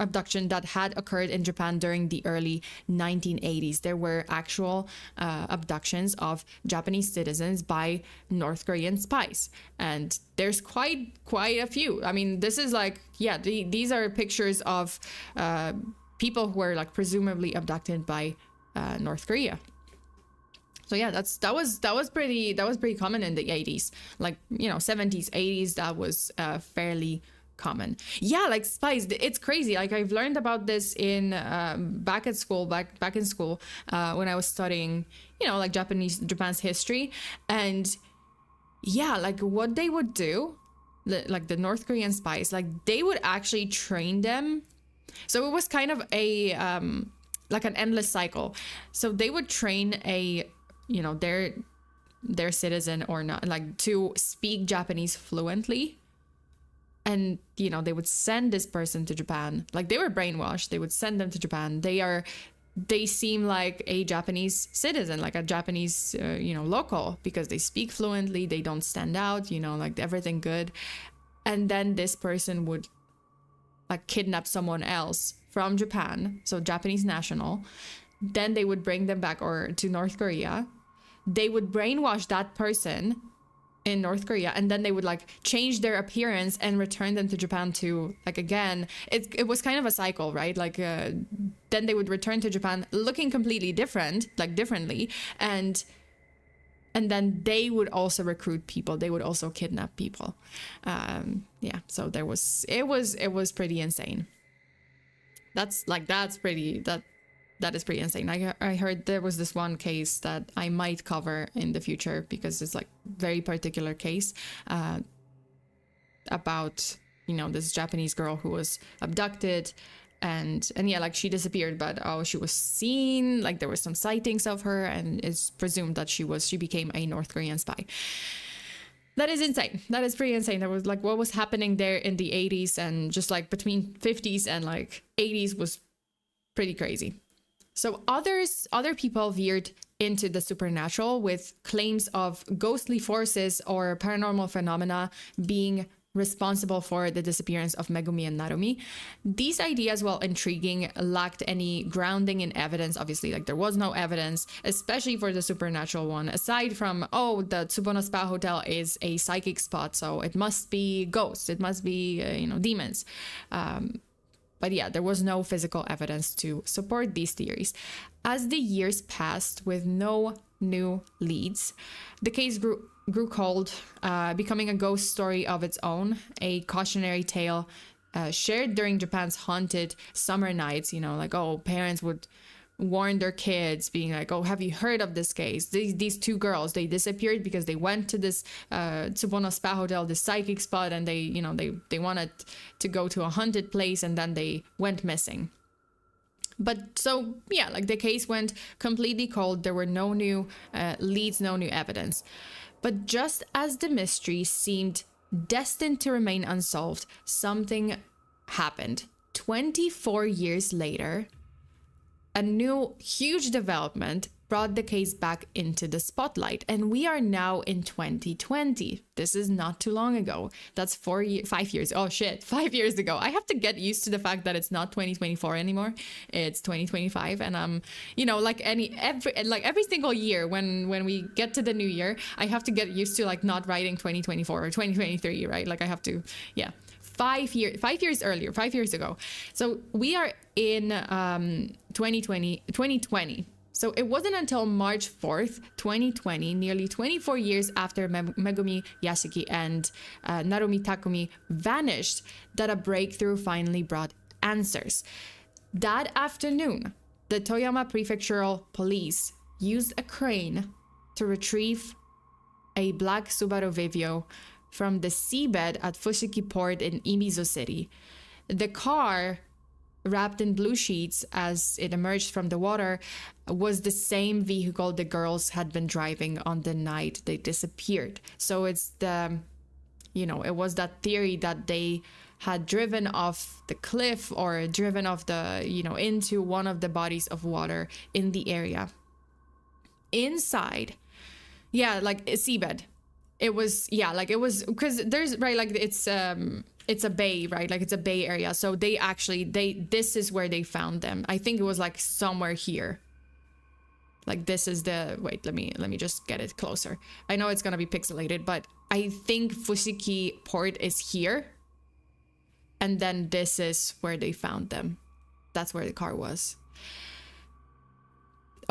S1: abduction that had occurred in Japan during the early 1980s. There were actual abductions of Japanese citizens by North Korean spies, and there's quite a few. I mean, this is like, yeah, these are pictures of people who were like presumably abducted by North Korea. So yeah, that was pretty common in the 80s, like, you know, 70s, 80s. That was fairly common. Yeah, like spies. It's crazy. Like, I've learned about this in back in school when I was studying, you know, like Japan's history, and yeah, like what they would do, like the North Korean spies, like they would actually train them. So it was kind of a like an endless cycle. So they would train their citizen or not, like, to speak Japanese fluently, and you know, they would send this person to Japan. Like, they were brainwashed. They would send them to Japan. They seem like a Japanese citizen, like a Japanese local, because they speak fluently, they don't stand out, you know, like everything good. And then this person would like kidnap someone else from Japan, so Japanese national. Then they would bring them back or to North Korea. They would brainwash that person in North Korea, and then they would like change their appearance and return them to Japan to, like, again, it was kind of a cycle, right? Like then they would return to Japan looking completely differently, and then they would also recruit people. They would also kidnap people. Yeah, so it was pretty insane. That is pretty insane. I heard there was this one case that I might cover in the future, because it's like very particular case about, you know, this Japanese girl who was abducted, and yeah, like she disappeared, but she was seen, like there were some sightings of her, and it's presumed that she became a North Korean spy. That is insane. That is pretty insane. That was like what was happening there in the 80s, and just like between 50s and like 80s was pretty crazy. So other people veered into the supernatural with claims of ghostly forces or paranormal phenomena being responsible for the disappearance of Megumi and Narumi. These ideas, while intriguing, lacked any grounding in evidence. Obviously, like there was no evidence, especially for the supernatural one, aside from, the Tsubono Spa Hotel is a psychic spot, so it must be ghosts, it must be, demons. But yeah, there was no physical evidence to support these theories. As the years passed with no new leads, the case grew cold, becoming a ghost story of its own, a cautionary tale shared during Japan's haunted summer nights. You know, like, parents would warn their kids, being like, have you heard of this case? These two girls, they disappeared because they went to this Tsubono Spa Hotel, this psychic spot, and they wanted to go to a haunted place, and then they went missing. But so, yeah, like the case went completely cold. There were no new leads, no new evidence. But just as the mystery seemed destined to remain unsolved, something happened. 24 years later, a new huge development brought the case back into the spotlight, and we are now in 2020. This is not too long ago. That's 5 years. Oh shit, 5 years ago. I have to get used to the fact that it's not 2024 anymore. It's 2025, and every single year when we get to the new year, I have to get used to like not writing 2024 or 2023, right? Like I have to, yeah. 5 years ago. So we are in 2020. So it wasn't until March 4th, 2020, nearly 24 years after Megumi, Yashiki, and Narumi Takumi vanished, that a breakthrough finally brought answers. That afternoon, the Toyama Prefectural Police used a crane to retrieve a black Subaru Vivio from the seabed at Fushiki Port in Imizu City. The car, wrapped in blue sheets as it emerged from the water, was the same vehicle the girls had been driving on the night they disappeared. So it's it was that theory that they had driven off the cliff or driven off the, into one of the bodies of water in the area. Inside, like a seabed. It was, it was, because there's, right, like it's a bay, right? Like it's a bay area. So this is where they found them. I think it was like somewhere here. Like this is wait, let me just get it closer. I know it's gonna be pixelated, but I think Fushiki port is here. And then this is where they found them. That's where the car was.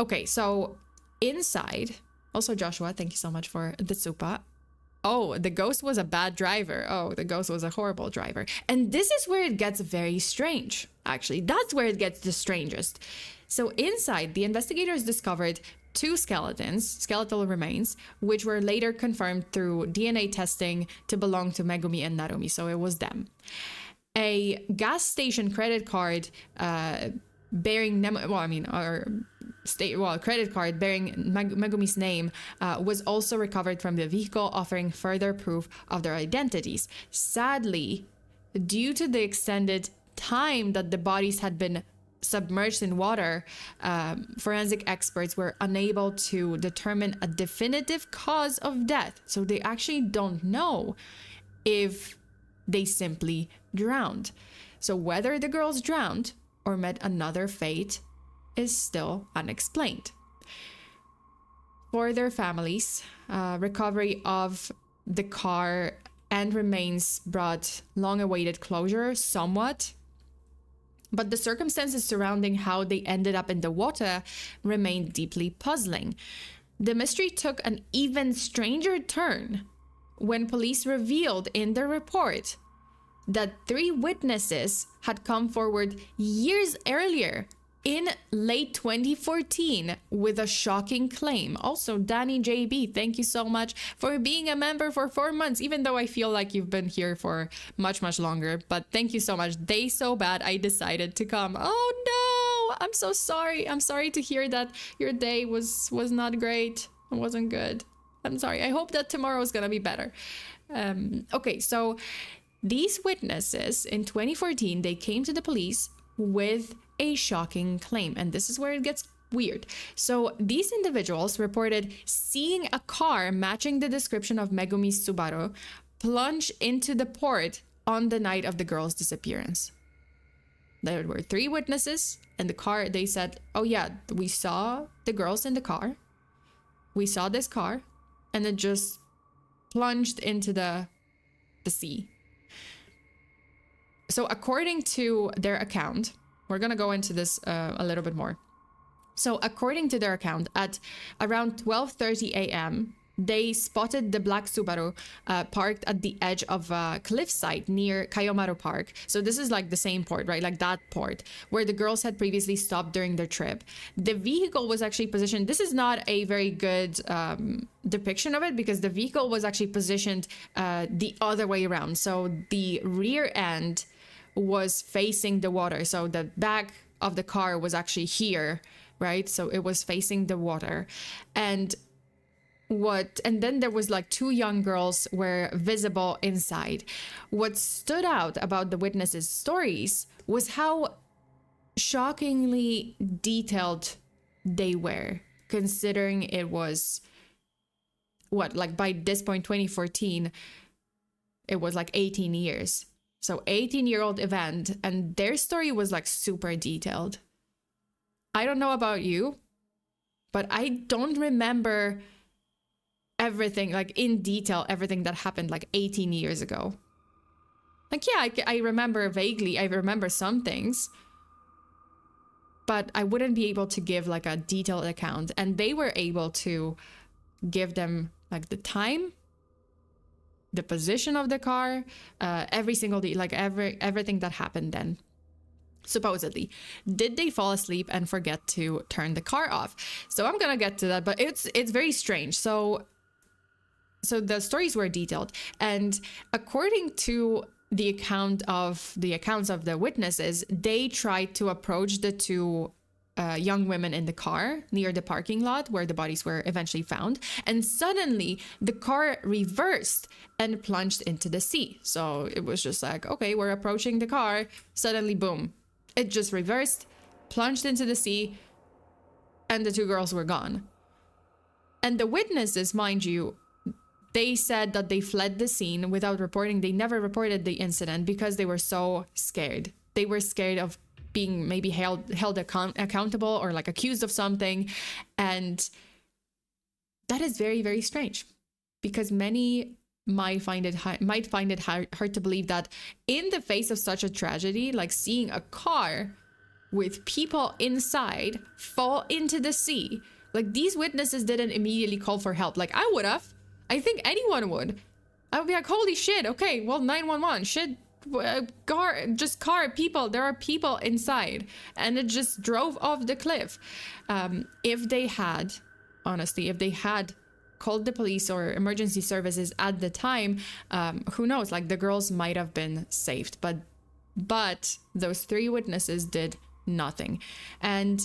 S1: Okay, so inside, also Joshua, thank you so much for the tsupa. Oh, the ghost was a bad driver. Oh, the ghost was a horrible driver. And this is where it gets very strange, actually. That's where it gets the strangest. So inside, the investigators discovered 2 skeletal remains, which were later confirmed through DNA testing to belong to Megumi and Narumi. So it was them. A gas station credit card bearing credit card bearing Megumi's name was also recovered from the vehicle, offering further proof of their identities. Sadly, due to the extended time that the bodies had been submerged in water, forensic experts were unable to determine a definitive cause of death. So they actually don't know if they simply drowned. So whether the girls drowned or met another fate is still unexplained. For their families, recovery of the car and remains brought long-awaited closure somewhat, but the circumstances surrounding how they ended up in the water remained deeply puzzling. The mystery took an even stranger turn when police revealed in their report that 3 witnesses had come forward years earlier in late 2014 with a shocking claim. Also, Danny JB, thank you so much for being a member for 4 months, even though I feel like you've been here for much, much longer. But thank you so much. They so bad I decided to come. Oh no, I'm so sorry. I'm sorry to hear that your day was not great. It wasn't good. I'm sorry. I hope that tomorrow is gonna be better. Okay, so these witnesses in 2014, they came to the police with a shocking claim, and this is where it gets weird. So these individuals reported seeing a car matching the description of Megumi's Subaru plunge into the port on the night of the girls' disappearance. There were 3 witnesses, and the car, they said, oh yeah, we saw the girls in the car, we saw this car, and it just plunged into the sea. So according to their account, we're going to go into this a little bit more. So according to their account, at around 12:30 a.m., they spotted the black Subaru parked at the edge of a cliffside near Kayomaru Park. So this is like the same port, right? Like that port where the girls had previously stopped during their trip. The vehicle was actually positioned. This is not a very good depiction of it because the vehicle was actually positioned the other way around. So the rear end was facing the water. So the back of the car was actually here, right? So it was facing the water. And then there was like 2 young girls were visible inside. What stood out about the witnesses' stories was how shockingly detailed they were, considering it was like by this point, 2014, it was like 18 years. So 18-year-old event, and their story was like super detailed. I don't know about you, but I don't remember everything, like in detail, everything that happened like 18 years ago. Like, yeah, I remember vaguely, I remember some things, but I wouldn't be able to give like a detailed account. And they were able to give them like the time, the position of the car, every single day, like everything that happened then. Supposedly, did they fall asleep and forget to turn the car off? So I'm gonna get to that, but it's very strange. So the stories were detailed, and according to the accounts of the witnesses, they tried to approach the 2 young women in the car near the parking lot where the bodies were eventually found. And suddenly the car reversed and plunged into the sea. So it was just like, okay, we're approaching the car. Suddenly, boom, it just reversed, plunged into the sea, and the two girls were gone. And the witnesses, mind you, they said that they fled the scene without reporting. They never reported the incident because they were so scared. They were scared of being maybe held accountable or like accused of something. And that is very, very strange, because many might find it hard to believe that in the face of such a tragedy, like seeing a car with people inside fall into the sea, like these witnesses didn't immediately call for help. Like I would have. I think anyone would. I would be like, holy shit, okay, well, 911, shit, car, people, there are people inside. And it just drove off the cliff. If they had, honestly, if they had called the police or emergency services at the time, who knows, like the girls might have been saved. But those three witnesses did nothing. And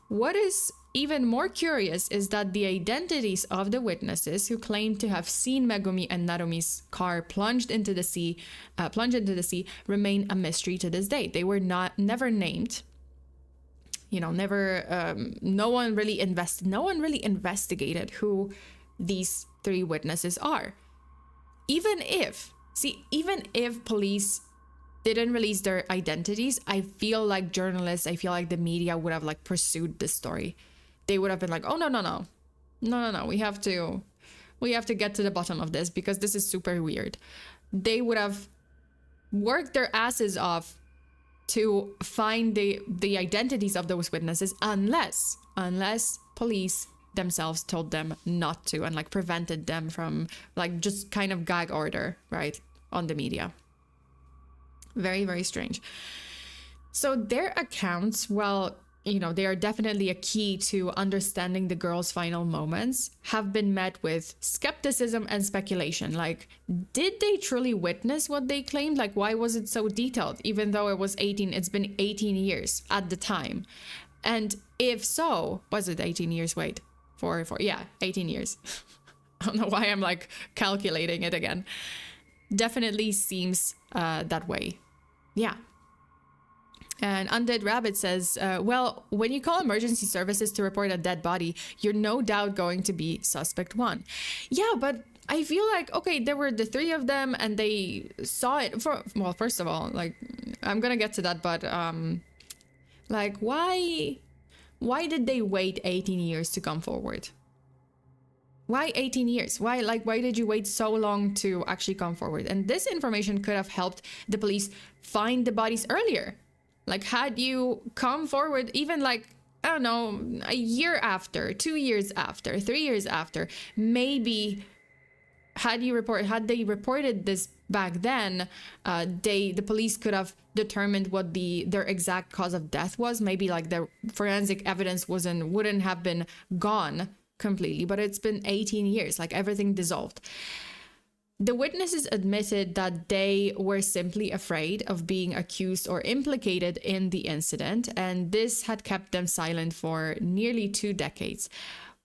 S1: what is even more curious is that the identities of the witnesses who claimed to have seen Megumi and Narumi's car plunge into the sea remain a mystery to this day. They were never named. You know, no one really investigated who these three witnesses are. Even if police didn't release their identities, I feel like journalists, I feel like the media would have like pursued this story. They would have been like, oh, no. We have to get to the bottom of this because this is super weird. They would have worked their asses off to find the identities of those witnesses unless police themselves told them not to and like prevented them from like just kind of gag order, right, on the media. Very, very strange. So their accounts, well, you know, they are definitely a key to understanding the girls' final moments, have been met with skepticism and speculation. Like, did they truly witness what they claimed? Like, why was it so detailed? Even though it's been 18 years at the time. And if so, was it 18 years? Wait, 18 years. I don't know why I'm like calculating it again. Definitely seems that way. Yeah. And Undead Rabbit says, well, when you call emergency services to report a dead body, you're no doubt going to be suspect one. Yeah, but I feel like, okay, there were the three of them and they saw it. First of all, like, I'm going to get to that, but like, why did they wait 18 years to come forward? Why 18 years? Why did you wait so long to actually come forward? And this information could have helped the police find the bodies earlier. Like, had you come forward even like, I don't know, a year after, 2 years after, 3 years after, maybe had they reported this back then, the police could have determined what their exact cause of death was. Maybe like the forensic evidence wouldn't have been gone completely, but it's been 18 years, like everything dissolved. The witnesses admitted that they were simply afraid of being accused or implicated in the incident, and this had kept them silent for nearly 2 decades.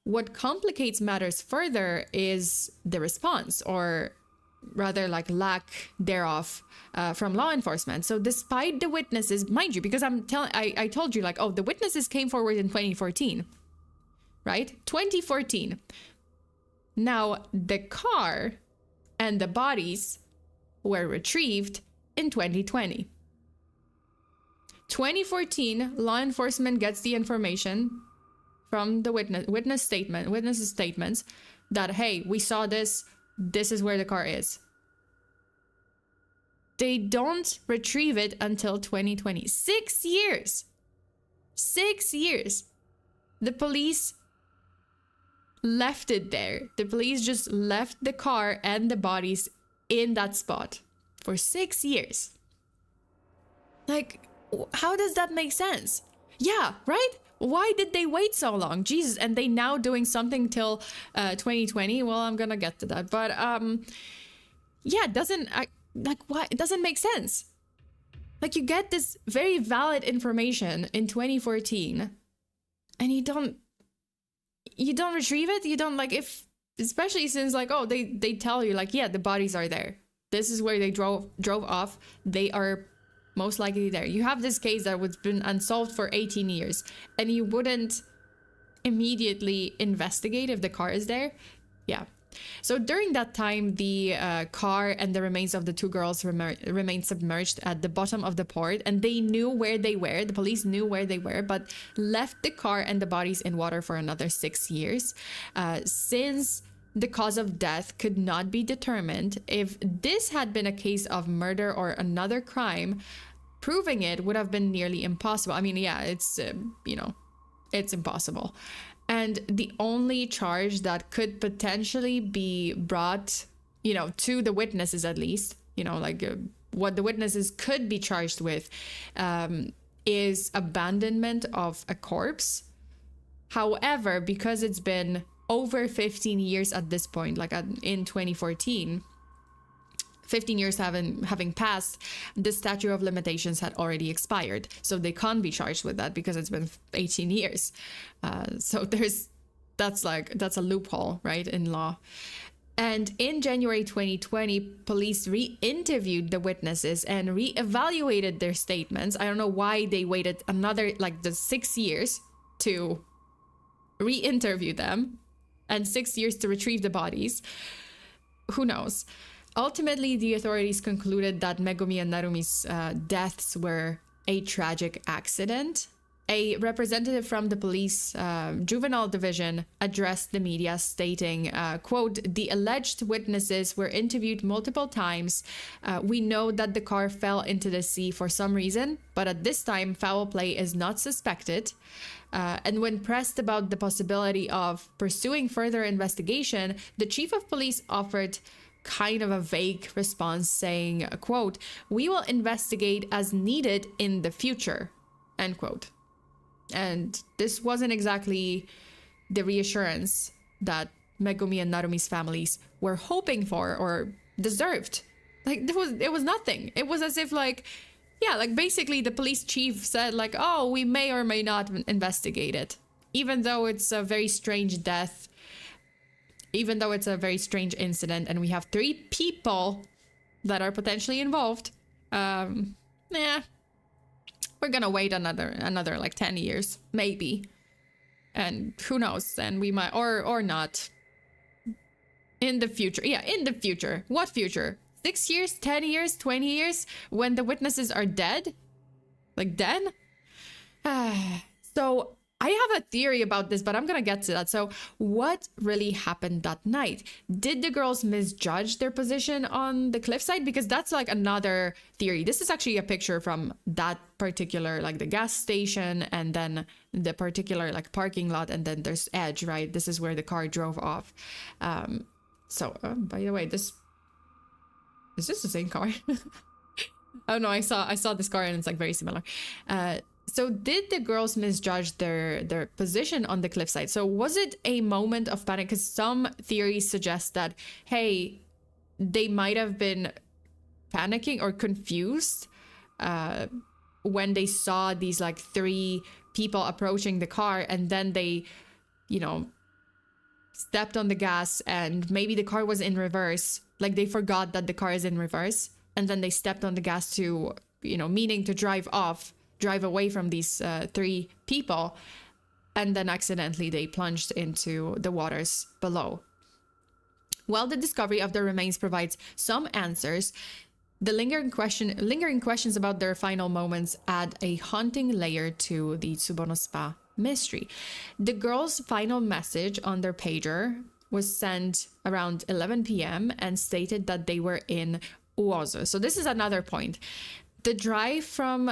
S1: What complicates matters further is the response, or rather like lack thereof, from law enforcement. So despite the witnesses, mind you, because I told you like, oh, the witnesses came forward in 2014, right? 2014. Now the car and the bodies were retrieved in 2020. 2014, law enforcement gets the information from the witnesses' statements that, hey, we saw this is where the car is. They don't retrieve it until 2020. 6 years. 6 years. The police left it there. The police just left the car and the bodies in that spot for 6 years. Like, how does that make sense? Yeah, right? Why did they wait so long? Jesus, and they now doing something till 2020? Well, I'm gonna get to that. But yeah, it doesn't make sense. Like, you get this very valid information in 2014 and you don't retrieve it. You don't, like, if, especially since, like, oh, they tell you, like, yeah, the bodies are there, this is where they drove off, they are most likely there. You have this case that was been unsolved for 18 years, and you wouldn't immediately investigate if the car is there. Yeah. So during that time, the car and the remains of the two girls remained submerged at the bottom of the port, and they knew where they were. The police knew where they were, but left the car and the bodies in water for another 6 years. Since the cause of death could not be determined, if this had been a case of murder or another crime, proving it would have been nearly impossible. I mean, yeah, it's, it's impossible. And the only charge that could potentially be brought, to the witnesses, at least, what the witnesses could be charged with, is abandonment of a corpse. However, because it's been over 15 years at this point, like in 2014, 15 years having passed, the statute of limitations had already expired, so they can't be charged with that because it's been 18 years. So that's a loophole, right, in law. And in January 2020, police re-interviewed the witnesses and re-evaluated their statements. I don't know why they waited another, the 6 years to re-interview them and 6 years to retrieve the bodies. Who knows? Ultimately, the authorities concluded that Megumi and Narumi's deaths were a tragic accident. A representative from the police juvenile division addressed the media stating, quote, "The alleged witnesses were interviewed multiple times. We know that the car fell into the sea for some reason, but at this time, foul play is not suspected." And when pressed about the possibility of pursuing further investigation, the chief of police offered kind of a vague response saying, quote, "We will investigate as needed in the future," end quote. And this wasn't exactly the reassurance that Megumi and Narumi's families were hoping for or deserved. It was nothing. It was as if basically the police chief said oh, we may or may not investigate it, even though it's a very strange death, even though it's a very strange incident, and we have 3 people that are potentially involved. We're gonna wait another 10 years, maybe. And who knows, and we might, or not. In the future. Yeah, in the future. What future? 6 years, 10 years, 20 years? When the witnesses are dead? Then? So I have a theory about this, but I'm gonna get to that. So what really happened that night? Did the girls misjudge their position on the cliffside? Because that's another theory. This is actually a picture from that particular, the gas station, and then the particular parking lot, and then there's edge, right? This is where the car drove off. By the way, is this the same car? Oh no, I saw this car and it's very similar. So did the girls misjudge their position on the cliffside? So was it a moment of panic? Because some theories suggest that, hey, they might have been panicking or confused when they saw these 3 people approaching the car, and then they, stepped on the gas, and maybe the car was in reverse. They forgot that the car is in reverse, and then they stepped on the gas to, meaning to drive away from these 3 people, and then accidentally they plunged into the waters below. While the discovery of the remains provides some answers, the lingering questions about their final moments add a haunting layer to the Tsubono Spa mystery. The girls' final message on their pager was sent around 11 p.m. and stated that they were in Uozu. So this is another point. The drive from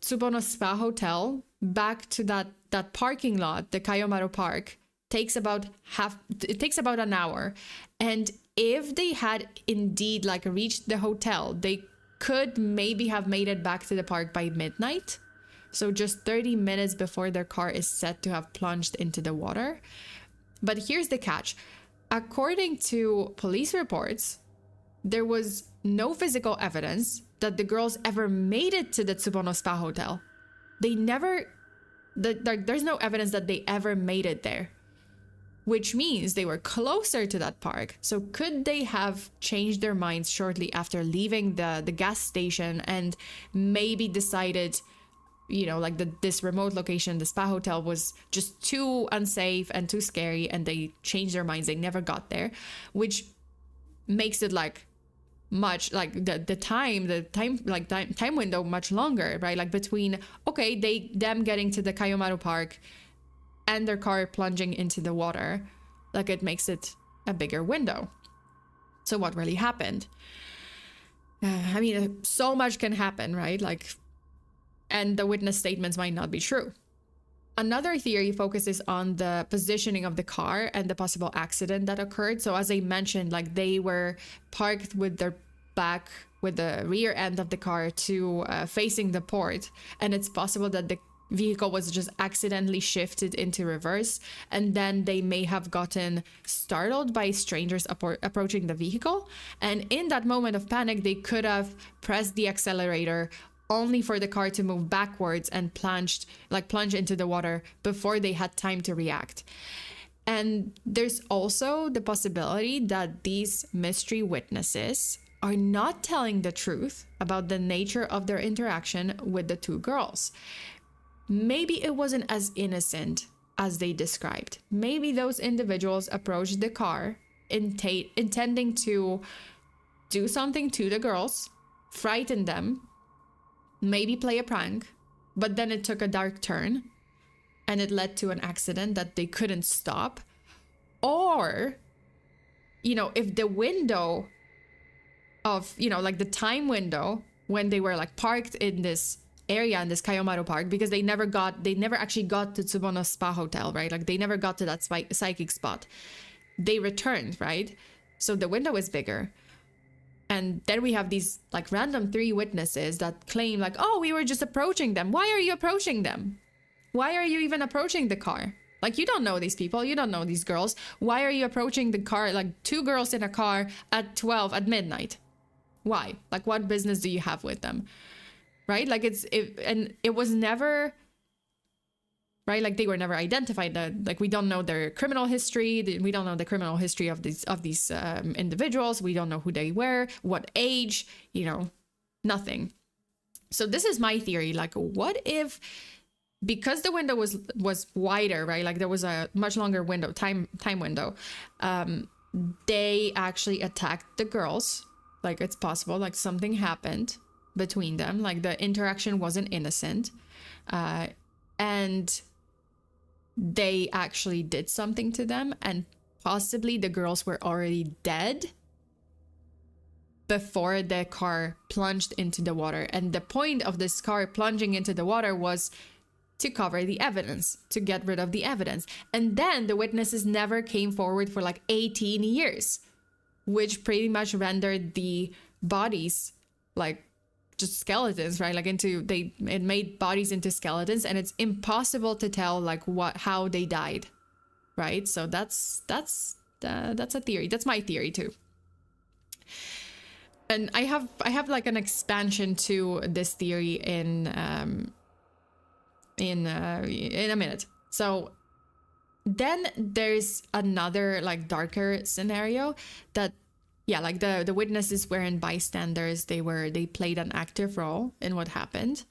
S1: Tsubono Spa Hotel back to that parking lot, the Kayomaru Park, takes about an hour. And if they had indeed reached the hotel, they could maybe have made it back to the park by midnight. So just 30 minutes before their car is said to have plunged into the water. But here's the catch. According to police reports, there was no physical evidence that the girls ever made it to the Tsubono Spa Hotel. They never There's no evidence that they ever made it there, which means they were closer to that park. So could they have changed their minds shortly after leaving the gas station and maybe decided, you know, like this remote location, the spa hotel, was just too unsafe and too scary, and they changed their minds, they never got there, which makes it like much like the time window much longer, right? Like between them getting to the Kayomaru Park and their car plunging into the water, like it makes it a bigger window. So what really happened? I mean, so much can happen, right? Like, and the witness statements might not be true. Another theory focuses on the positioning of the car and the possible accident that occurred. So as I mentioned, like they were parked with their back, with the rear end of the car to facing the port. And it's possible that the vehicle was just accidentally shifted into reverse. And then they may have gotten startled by strangers approaching the vehicle. And in that moment of panic, they could have pressed the accelerator only for the car to move backwards and plunge into the water before they had time to react. And there's also the possibility that these mystery witnesses are not telling the truth about the nature of their interaction with the two girls. Maybe it wasn't as innocent as they described. Maybe those individuals approached the car intending to do something to the girls, frighten them, maybe play a prank, but then it took a dark turn and it led to an accident that they couldn't stop. Or, you know, if the window of, you know, like the time window when they were like parked in this area in this Kayomaru Park, because they never actually got to Tsubono Spa Hotel, right? Like they never got to that psychic spot. They returned, right? So the window is bigger. And then we have these like random 3 witnesses that claim like, oh, we were just approaching them. Why are you approaching them? Why are you even approaching the car? Like, you don't know these people. You don't know these girls. Why are you approaching the car? Like 2 girls in a car at 12 at midnight. Why? Like, what business do you have with them? Right? Like it was never, right? Like they were never identified. Like we don't know their criminal history. We don't know the criminal history of these individuals. We don't know who they were, what age, you know, nothing. So this is my theory. Like, what if, because the window was wider, right? Like there was a much longer window, time window. They actually attacked the girls. Like it's possible, like something happened between them. Like the interaction wasn't innocent. And they actually did something to them, and possibly the girls were already dead before the car plunged into the water. And the point of this car plunging into the water was to cover the evidence, to get rid of the evidence. And then the witnesses never came forward for like 18 years, which pretty much rendered the bodies like just skeletons, right? Like it made bodies into skeletons, and it's impossible to tell like how they died, right? So that's a theory. That's my theory too. And I have like an expansion to this theory in a minute. So then there's another like darker scenario that, yeah, like the witnesses weren't bystanders. They played an active role in what happened.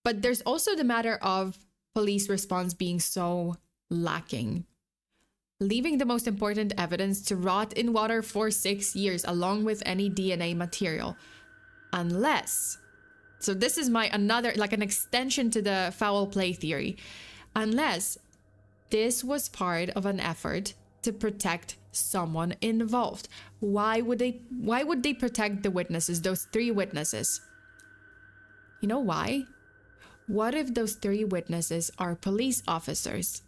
S1: But there's also the matter of police response being so lacking, leaving the most important evidence to rot in water for 6 years, along with any DNA material. Unless, so this is another, like an extension to the foul play theory, unless this was part of an effort to protect someone involved. Why would they protect the witnesses, those 3 witnesses? You know why? What if those 3 witnesses are police officers?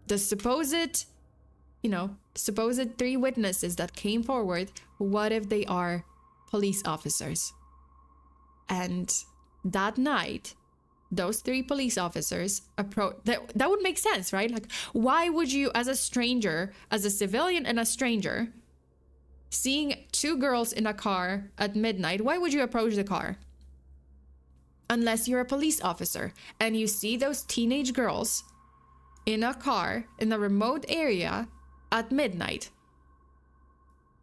S1: The supposed 3 witnesses that came forward, what if they are police officers? And that night, those 3 police officers that would make sense, right? Like, why would you, as a stranger, as a civilian and a stranger, seeing 2 girls in a car at midnight, why would you approach the car? unless you're a police officer and you see those teenage girls in a car in a remote area at midnight.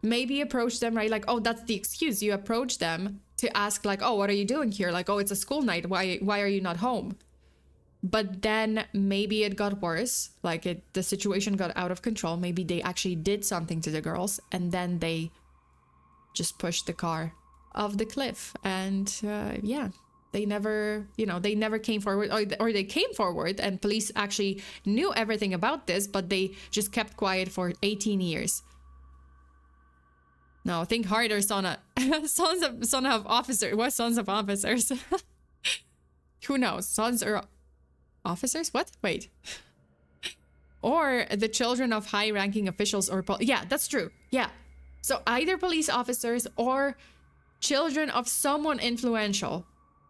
S1: Maybe approach them, right? Like, oh, that's the excuse. You approach them to ask, like, oh, what are you doing here? Like, oh, it's a school night. Why are you not home? But then maybe it got worse. Like the situation got out of control. Maybe they actually did something to the girls, and then they just pushed the car off the cliff. And yeah, they never came forward, or they came forward and police actually knew everything about this, but they just kept quiet for 18 years. No, think harder, Sona. Sons of officers. What sons of officers? Who knows? Sons or officers? What? Wait. Or the children of high-ranking officials or... Yeah, that's true. Yeah. So either police officers or children of someone influential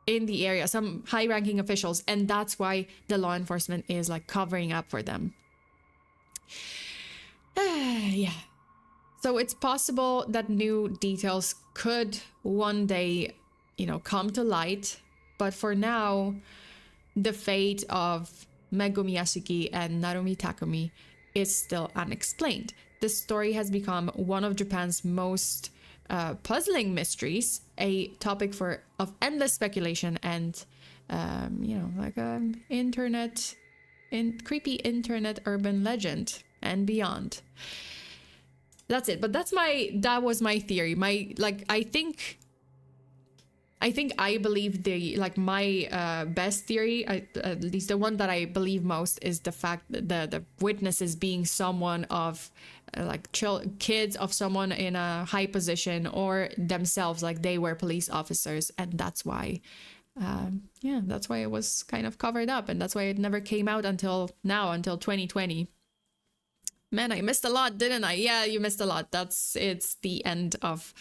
S1: in the area, some high-ranking officials, and that's why the law enforcement is like covering up for them. Yeah. So it's possible that new details could one day, come to light. But for now, the fate of Megumi Yashiki and Narumi Takumi is still unexplained. The story has become one of Japan's most puzzling mysteries, a topic of endless speculation and, creepy internet urban legend and beyond. That's it. But that was my theory. I think I believe my best theory, at least the one that I believe most, is the fact that the witnesses being someone of kids of someone in a high position or themselves, like they were police officers, and that's why that's why it was kind of covered up, and that's why it never came out until now, until 2020. Man, I missed a lot, didn't I? Yeah, you missed a lot. It's the end of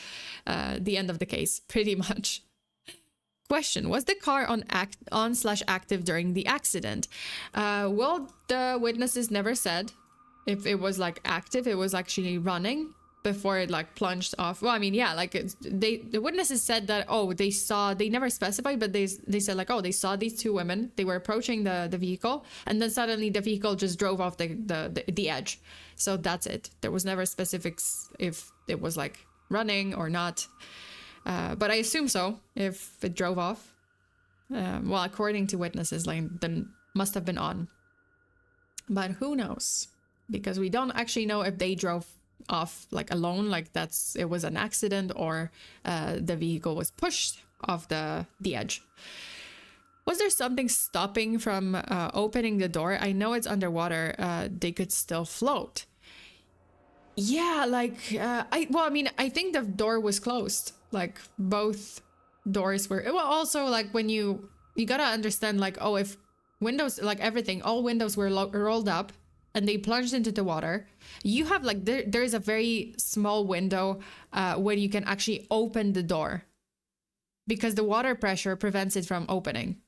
S1: the case, pretty much. Question: was the car on/active during the accident? Well, the witnesses never said if it was like active. It was actually running before it like plunged off. Well, I mean, yeah, like the witnesses said that, oh, they never specified, but they said like, oh, they saw these two women. They were approaching the vehicle, and then suddenly the vehicle just drove off the edge. So that's it. There was never specifics if it was like running or not. But I assume so, if it drove off. Well, according to witnesses, like, then must have been on. But who knows? Because we don't actually know if they drove off like alone, like it was an accident, or the vehicle was pushed off the edge. Was there something stopping from opening the door? I know it's underwater. They could still float. Yeah, I think the door was closed. Like both doors were. Well, also like when you gotta understand, like, oh, if windows, like everything, all windows were rolled up and they plunged into the water, you have like there is a very small window where you can actually open the door, because the water pressure prevents it from opening,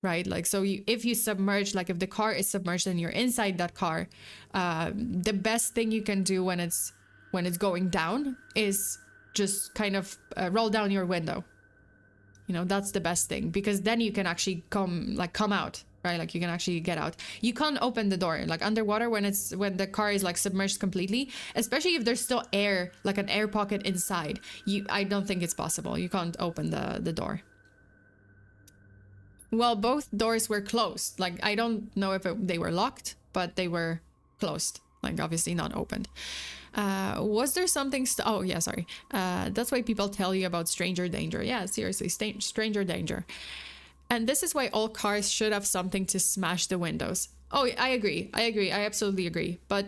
S1: right? Like, so if you submerge, like if the car is submerged and you're inside that car, the best thing you can do when it's going down is just kind of roll down your window. That's the best thing, because then you can actually come out, right? Like you can actually get out. You can't open the door like underwater when the car is like submerged completely, especially if there's still air, like an air pocket inside. I don't think it's possible. You can't open the door. Well, both doors were closed. Like, I don't know if they were locked, but they were closed. Like, obviously not opened. Was there something... oh, yeah, sorry. That's why people tell you about stranger danger. Yeah, seriously, stranger danger. And this is why all cars should have something to smash the windows. Oh, I agree. I absolutely agree. But,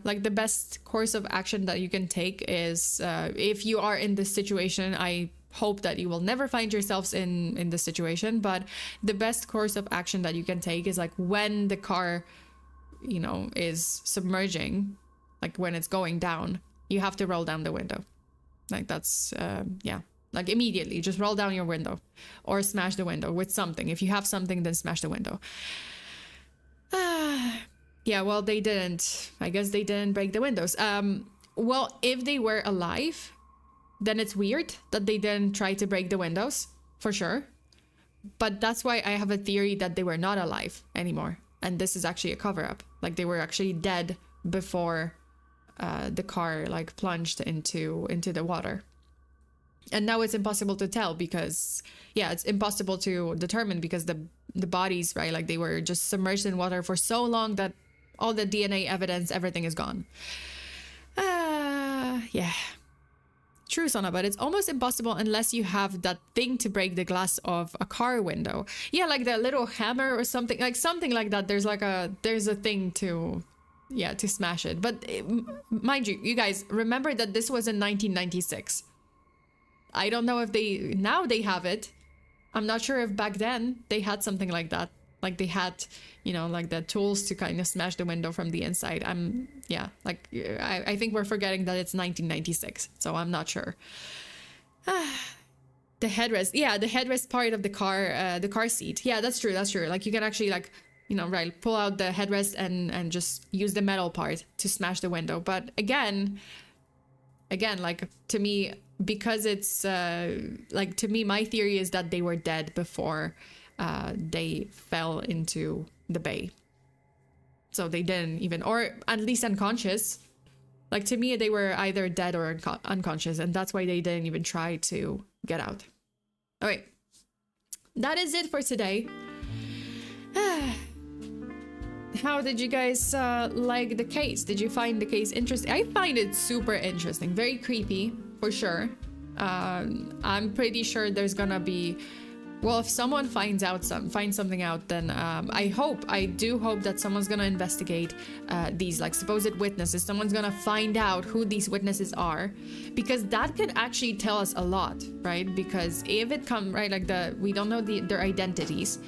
S1: like the best course of action that you can take is if you are in this situation, I hope that you will never find yourselves in this situation. But the best course of action that you can take is like when the car, is submerging, like when it's going down, you have to roll down the window. Like that's, yeah. Like immediately, just roll down your window or smash the window with something. If you have something, then smash the window. Yeah, well, they didn't. I guess they didn't break the windows. Well, if they were alive, then it's weird that they didn't try to break the windows, for sure. But that's why I have a theory that they were not alive anymore. And this is actually a cover-up. Like they were actually dead before the car like plunged into the water. And now it's impossible to tell because, yeah, it's impossible to determine because the bodies, right, like they were just submerged in water for so long that all the DNA evidence, everything is gone. Yeah. True, Sona, but it's almost impossible unless you have that thing to break the glass of a car window. Yeah, like that little hammer or something like that. There's a thing to, yeah, to smash it. But mind you, you guys, remember that this was in 1996. I don't know if now they have it. I'm not sure if back then they had something like that. Like they had, you know, like the tools to kind of smash the window from the inside. I think we're forgetting that it's 1996. So I'm not sure. The headrest. Yeah, the headrest part of the car seat. Yeah, that's true. Like you can actually like, you know, right, pull out the headrest and just use the metal part to smash the window. But again, like to me, because it's like to me, my theory is that they were dead before they fell into the bay. So they didn't even, or at least unconscious. Like to me, they were either dead or unconscious, and that's why they didn't even try to get out. All right, that is it for today. How did you guys like the case? Did you find the case interesting? I find it super interesting, very creepy for sure. I'm pretty sure there's gonna be, well, if someone finds something out, then I do hope that someone's gonna investigate these like supposed witnesses. Someone's gonna find out who these witnesses are, because that could actually tell us a lot, right? Because if it comes right, like we don't know their identities.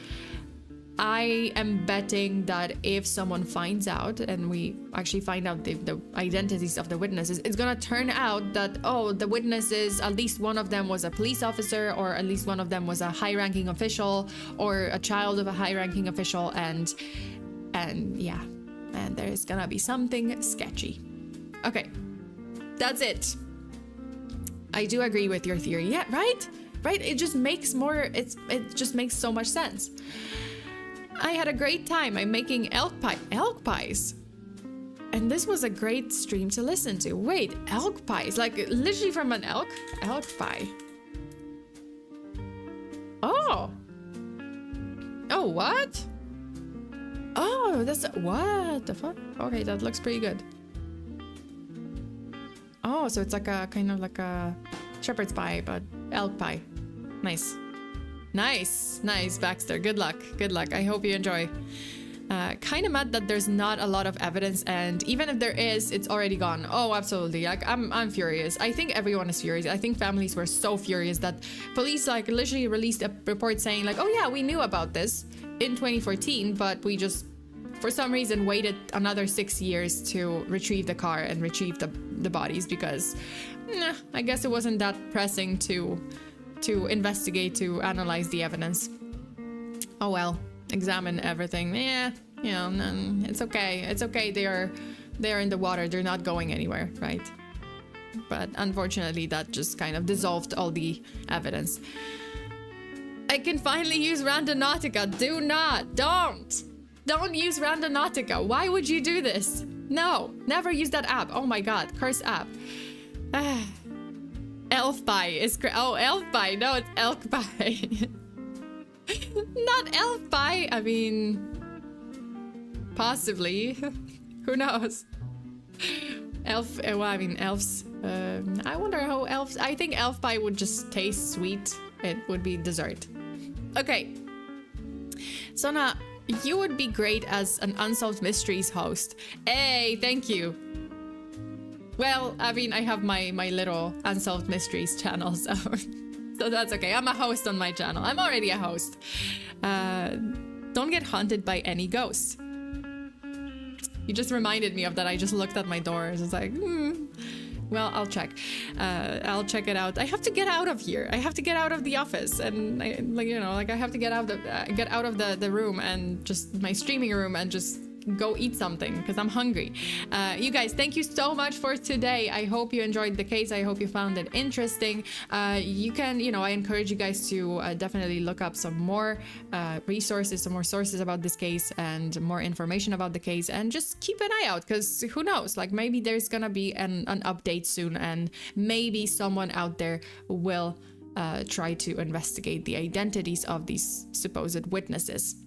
S1: I am betting that if someone finds out and we actually find out the identities of the witnesses, it's gonna turn out that, oh, the witnesses, at least one of them was a police officer, or at least one of them was a high-ranking official or a child of a high-ranking official, and yeah, and there's gonna be something sketchy. Okay, that's it. I do agree with your theory. Yeah, right? It just makes it just makes so much sense. I had a great time. I'm making elk pies. And this was a great stream to listen to. Wait, elk pies? Like literally from an elk pie. Oh, what? Oh, what the fuck? Okay, that looks pretty good. Oh, so it's like a kind of like a shepherd's pie, but elk pie. Nice, Baxter. Good luck. I hope you enjoy. Kind of mad that there's not a lot of evidence, and even if there is, it's already gone. Oh, absolutely. Like I'm furious. I think everyone is furious. I think families were so furious that police like literally released a report saying like, oh yeah, we knew about this in 2014, but we just for some reason waited another 6 years to retrieve the car and retrieve the bodies because I guess it wasn't that pressing to investigate, to analyze the evidence. Oh well, examine everything. Yeah, you know, it's okay. They are in the water. They're not going anywhere, right? But unfortunately, that just kind of dissolved all the evidence. I can finally use Randonautica. Don't use Randonautica. Why would you do this? No, never use that app. Oh my god, curse app. Elf pie is elf pie. No, it's elk pie. Not elf pie. I mean, possibly. Who knows? Elves. I wonder how elves. I think elf pie would just taste sweet. It would be dessert. Okay. Sona, you would be great as an Unsolved Mysteries host. Hey, thank you. Well, I mean, I have my little Unsolved Mysteries channel, so that's okay. I'm a host on my channel. I'm already a host. Don't get haunted by any ghosts. You just reminded me of that. I just looked at my door. It's like, well, I'll check. I'll check it out. I have to get out of here. I have to get out of the office, and I have to get out of the room and just my streaming room and just go eat something because I'm hungry. You guys, thank you so much for today. I hope you enjoyed the case. I hope you found it interesting. You can, I encourage you guys to definitely look up some more resources, some more sources about this case and more information about the case, and just keep an eye out because who knows, like maybe there's gonna be an update soon, and maybe someone out there will try to investigate the identities of these supposed witnesses.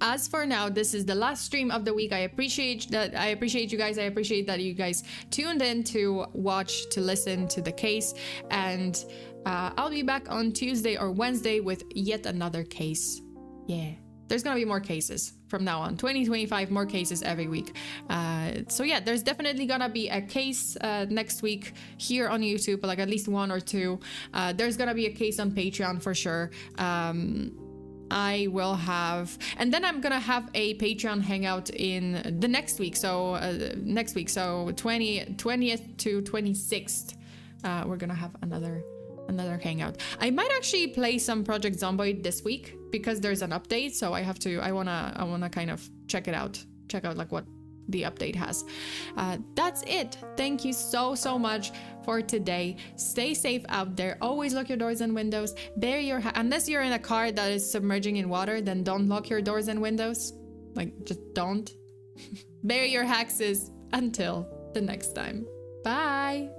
S1: As for now, this is the last stream of the week. I appreciate that. I appreciate you guys. I appreciate that you guys tuned in to watch, to listen to the case. And I'll be back on Tuesday or Wednesday with yet another case. Yeah, there's gonna be more cases from now on. 2025, more cases every week. So yeah, there's definitely gonna be a case next week here on YouTube, like at least one or two. There's gonna be a case on Patreon for sure. I will have, and then I'm gonna have a Patreon hangout in the next week. So next week, so 20th to 26th, we're gonna have another hangout. I might actually play some Project Zomboid this week because there's an update. So I wanna kind of check out like what the update has. That's it. Thank you so much for today. Stay safe out there. Always lock your doors and windows. Unless you're in a car that is submerging in water, then don't lock your doors and windows. Like, just don't. Bury your hexes until the next time. Bye.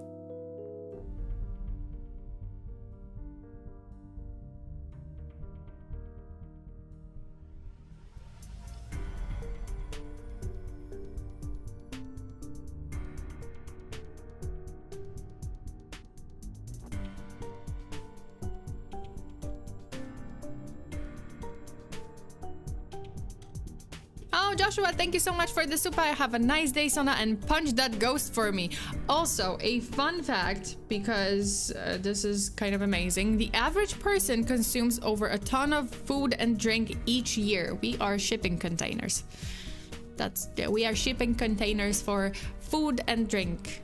S1: Oh, Joshua, thank you so much for the super. Have a nice day, Sona, and punch that ghost for me. Also, a fun fact, because this is kind of amazing. The average person consumes over a ton of food and drink each year. We are shipping containers. We are shipping containers for food and drink.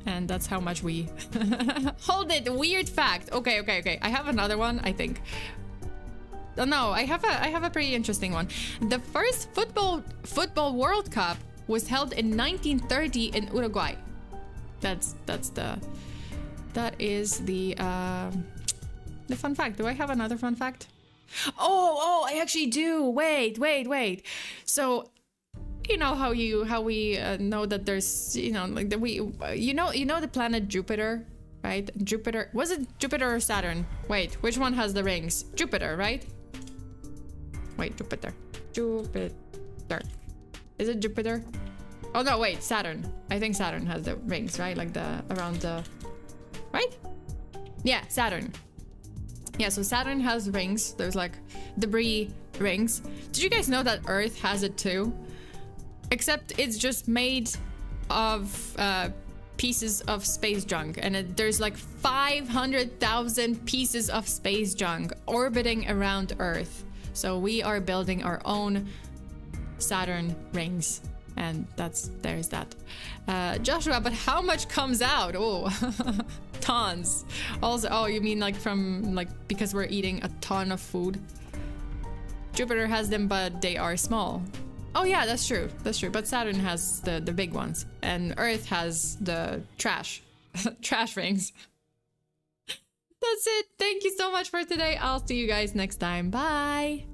S1: And that's how much we... Hold it, weird fact. Okay. I have another one, I think. Oh, no, I have a pretty interesting one. The first football World Cup was held in 1930 in Uruguay. That is the fun fact. Do I have another fun fact? Oh, I actually do. Wait. So, you know how we know that there's, like the planet Jupiter, right? Jupiter, was it Jupiter or Saturn? Wait, which one has the rings? Jupiter, right? Wait, Jupiter. Is it Jupiter? Oh no, wait, Saturn. I think Saturn has the rings, right? Like right? Yeah, Saturn. Yeah, so Saturn has rings. There's like debris rings. Did you guys know that Earth has it too? Except it's just made of pieces of space junk, and there's like 500,000 pieces of space junk orbiting around Earth. So we are building our own Saturn rings, and there's that. Joshua, but how much comes out? Oh, tons. Also, oh, you mean like because we're eating a ton of food? Jupiter has them, but they are small. Oh yeah, that's true. But Saturn has the big ones, and Earth has the trash rings. That's it. Thank you so much for today. I'll see you guys next time. Bye.